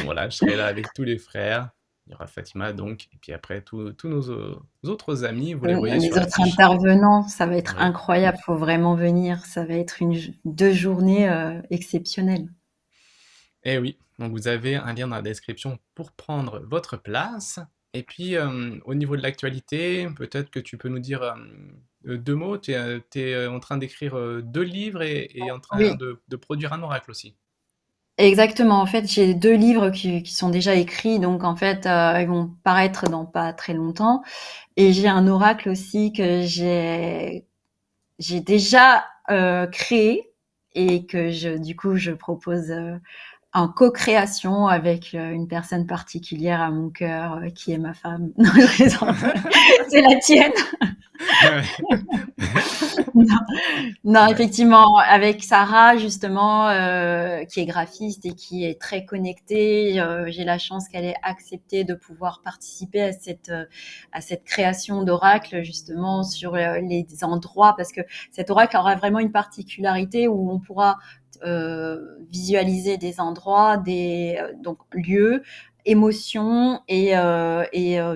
Voilà, je serai là avec tous les frères. Il y aura Fatima donc, et puis après tous nos autres amis, vous les voyez Les sur autres l'affiche. intervenants, ça va être Oui. incroyable, faut vraiment venir. Ça va être 2 journées exceptionnelles. Et oui, donc vous avez un lien dans la description pour prendre votre place. Et puis, au niveau de l'actualité, peut-être que tu peux nous dire deux mots. Tu es, en train d'écrire 2 livres et en train Oui, de produire un oracle aussi. exactement. En fait, j'ai 2 livres qui sont déjà écrits, donc en fait, ils vont paraître dans pas très longtemps. Et j'ai un oracle aussi que j'ai déjà créé et que du coup, je propose en co-création avec une personne particulière à mon cœur, qui est ma femme. Non, je plaisante. C'est la tienne. Non, non, Ouais. effectivement, avec Sarah justement, qui est graphiste et qui est très connectée, j'ai la chance qu'elle ait accepté de pouvoir participer à cette création d'oracle justement sur les endroits, parce que cet oracle aura vraiment une particularité où on pourra visualiser des endroits, des donc lieux, émotions et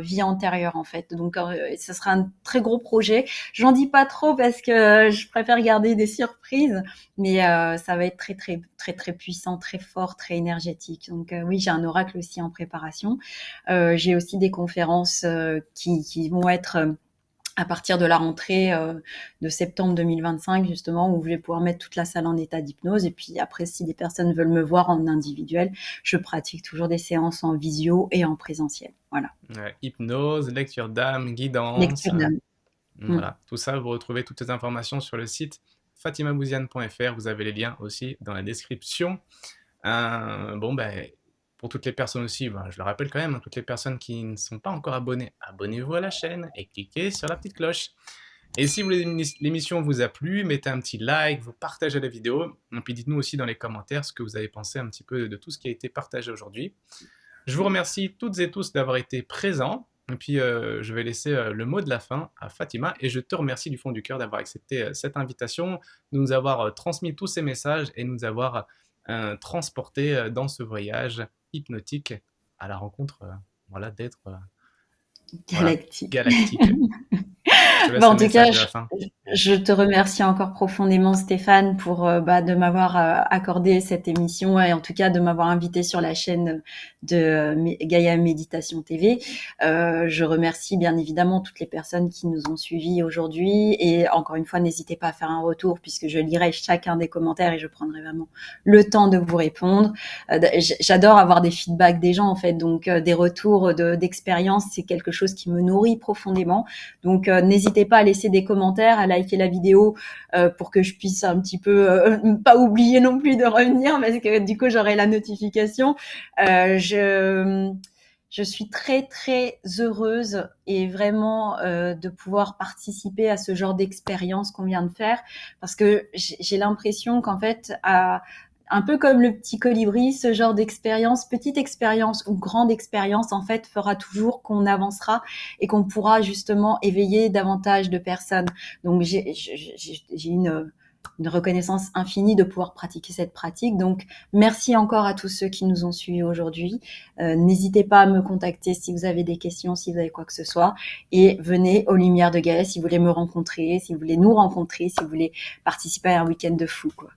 vie antérieure en fait. Donc ce sera un très gros projet. J'en dis pas trop parce que je préfère garder des surprises, mais ça va être très très très très puissant, très fort, très énergétique. Donc oui, j'ai un oracle aussi en préparation. J'ai aussi des conférences qui vont être à partir de la rentrée de septembre 2025, justement, où je vais pouvoir mettre toute la salle en état d'hypnose. Et puis après, si des personnes veulent me voir en individuel, je pratique toujours des séances en visio et en présentiel. Voilà. Ouais, hypnose, lecture d'âme, guidance. Lecture d'âme. Mm. Voilà, tout ça, vous retrouvez toutes les informations sur le site fatimabouziane.fr. Vous avez les liens aussi dans la description. Bon, ben, pour toutes les personnes aussi, ben, je le rappelle quand même, hein, toutes les personnes qui ne sont pas encore abonnées, abonnez-vous à la chaîne et cliquez sur la petite cloche. Et si l'émission vous a plu, mettez un petit like, vous partagez la vidéo, et puis dites-nous aussi dans les commentaires ce que vous avez pensé un petit peu de tout ce qui a été partagé aujourd'hui. Je vous remercie toutes et tous d'avoir été présents. Et puis, je vais laisser le mot de la fin à Fatima. Et je te remercie du fond du cœur d'avoir accepté cette invitation, de nous avoir transmis tous ces messages et de nous avoir transporté dans ce voyage hypnotique à la rencontre voilà, d'êtres voilà, Galactique. galactiques. Je te laisse Bon, le en tout cas, message de la fin. je te remercie encore profondément, Stéphane, pour de m'avoir accordé cette émission et en tout cas de m'avoir invité sur la chaîne de Gaïa Méditation TV. Je remercie bien évidemment toutes les personnes qui nous ont suivis aujourd'hui et encore une fois, n'hésitez pas à faire un retour puisque je lirai chacun des commentaires et je prendrai vraiment le temps de vous répondre. J'adore avoir des feedbacks des gens en fait, donc des retours d'expérience, c'est quelque chose qui me nourrit profondément. Donc n'hésitez pas à laisser des commentaires, à liker la vidéo pour que je puisse un petit peu pas oublier non plus de revenir parce que du coup j'aurai la notification. Je suis très très heureuse et vraiment de pouvoir participer à ce genre d'expérience qu'on vient de faire parce que j'ai l'impression qu'en fait un peu comme le petit colibri, ce genre d'expérience, petite expérience ou grande expérience, en fait, fera toujours qu'on avancera et qu'on pourra justement éveiller davantage de personnes. Donc, j'ai une reconnaissance infinie de pouvoir pratiquer cette pratique. Donc, merci encore à tous ceux qui nous ont suivis aujourd'hui. N'hésitez pas à me contacter si vous avez des questions, si vous avez quoi que ce soit. Et venez aux Lumières de Gaïa si vous voulez me rencontrer, si vous voulez nous rencontrer, si vous voulez participer à un week-end de fou, quoi.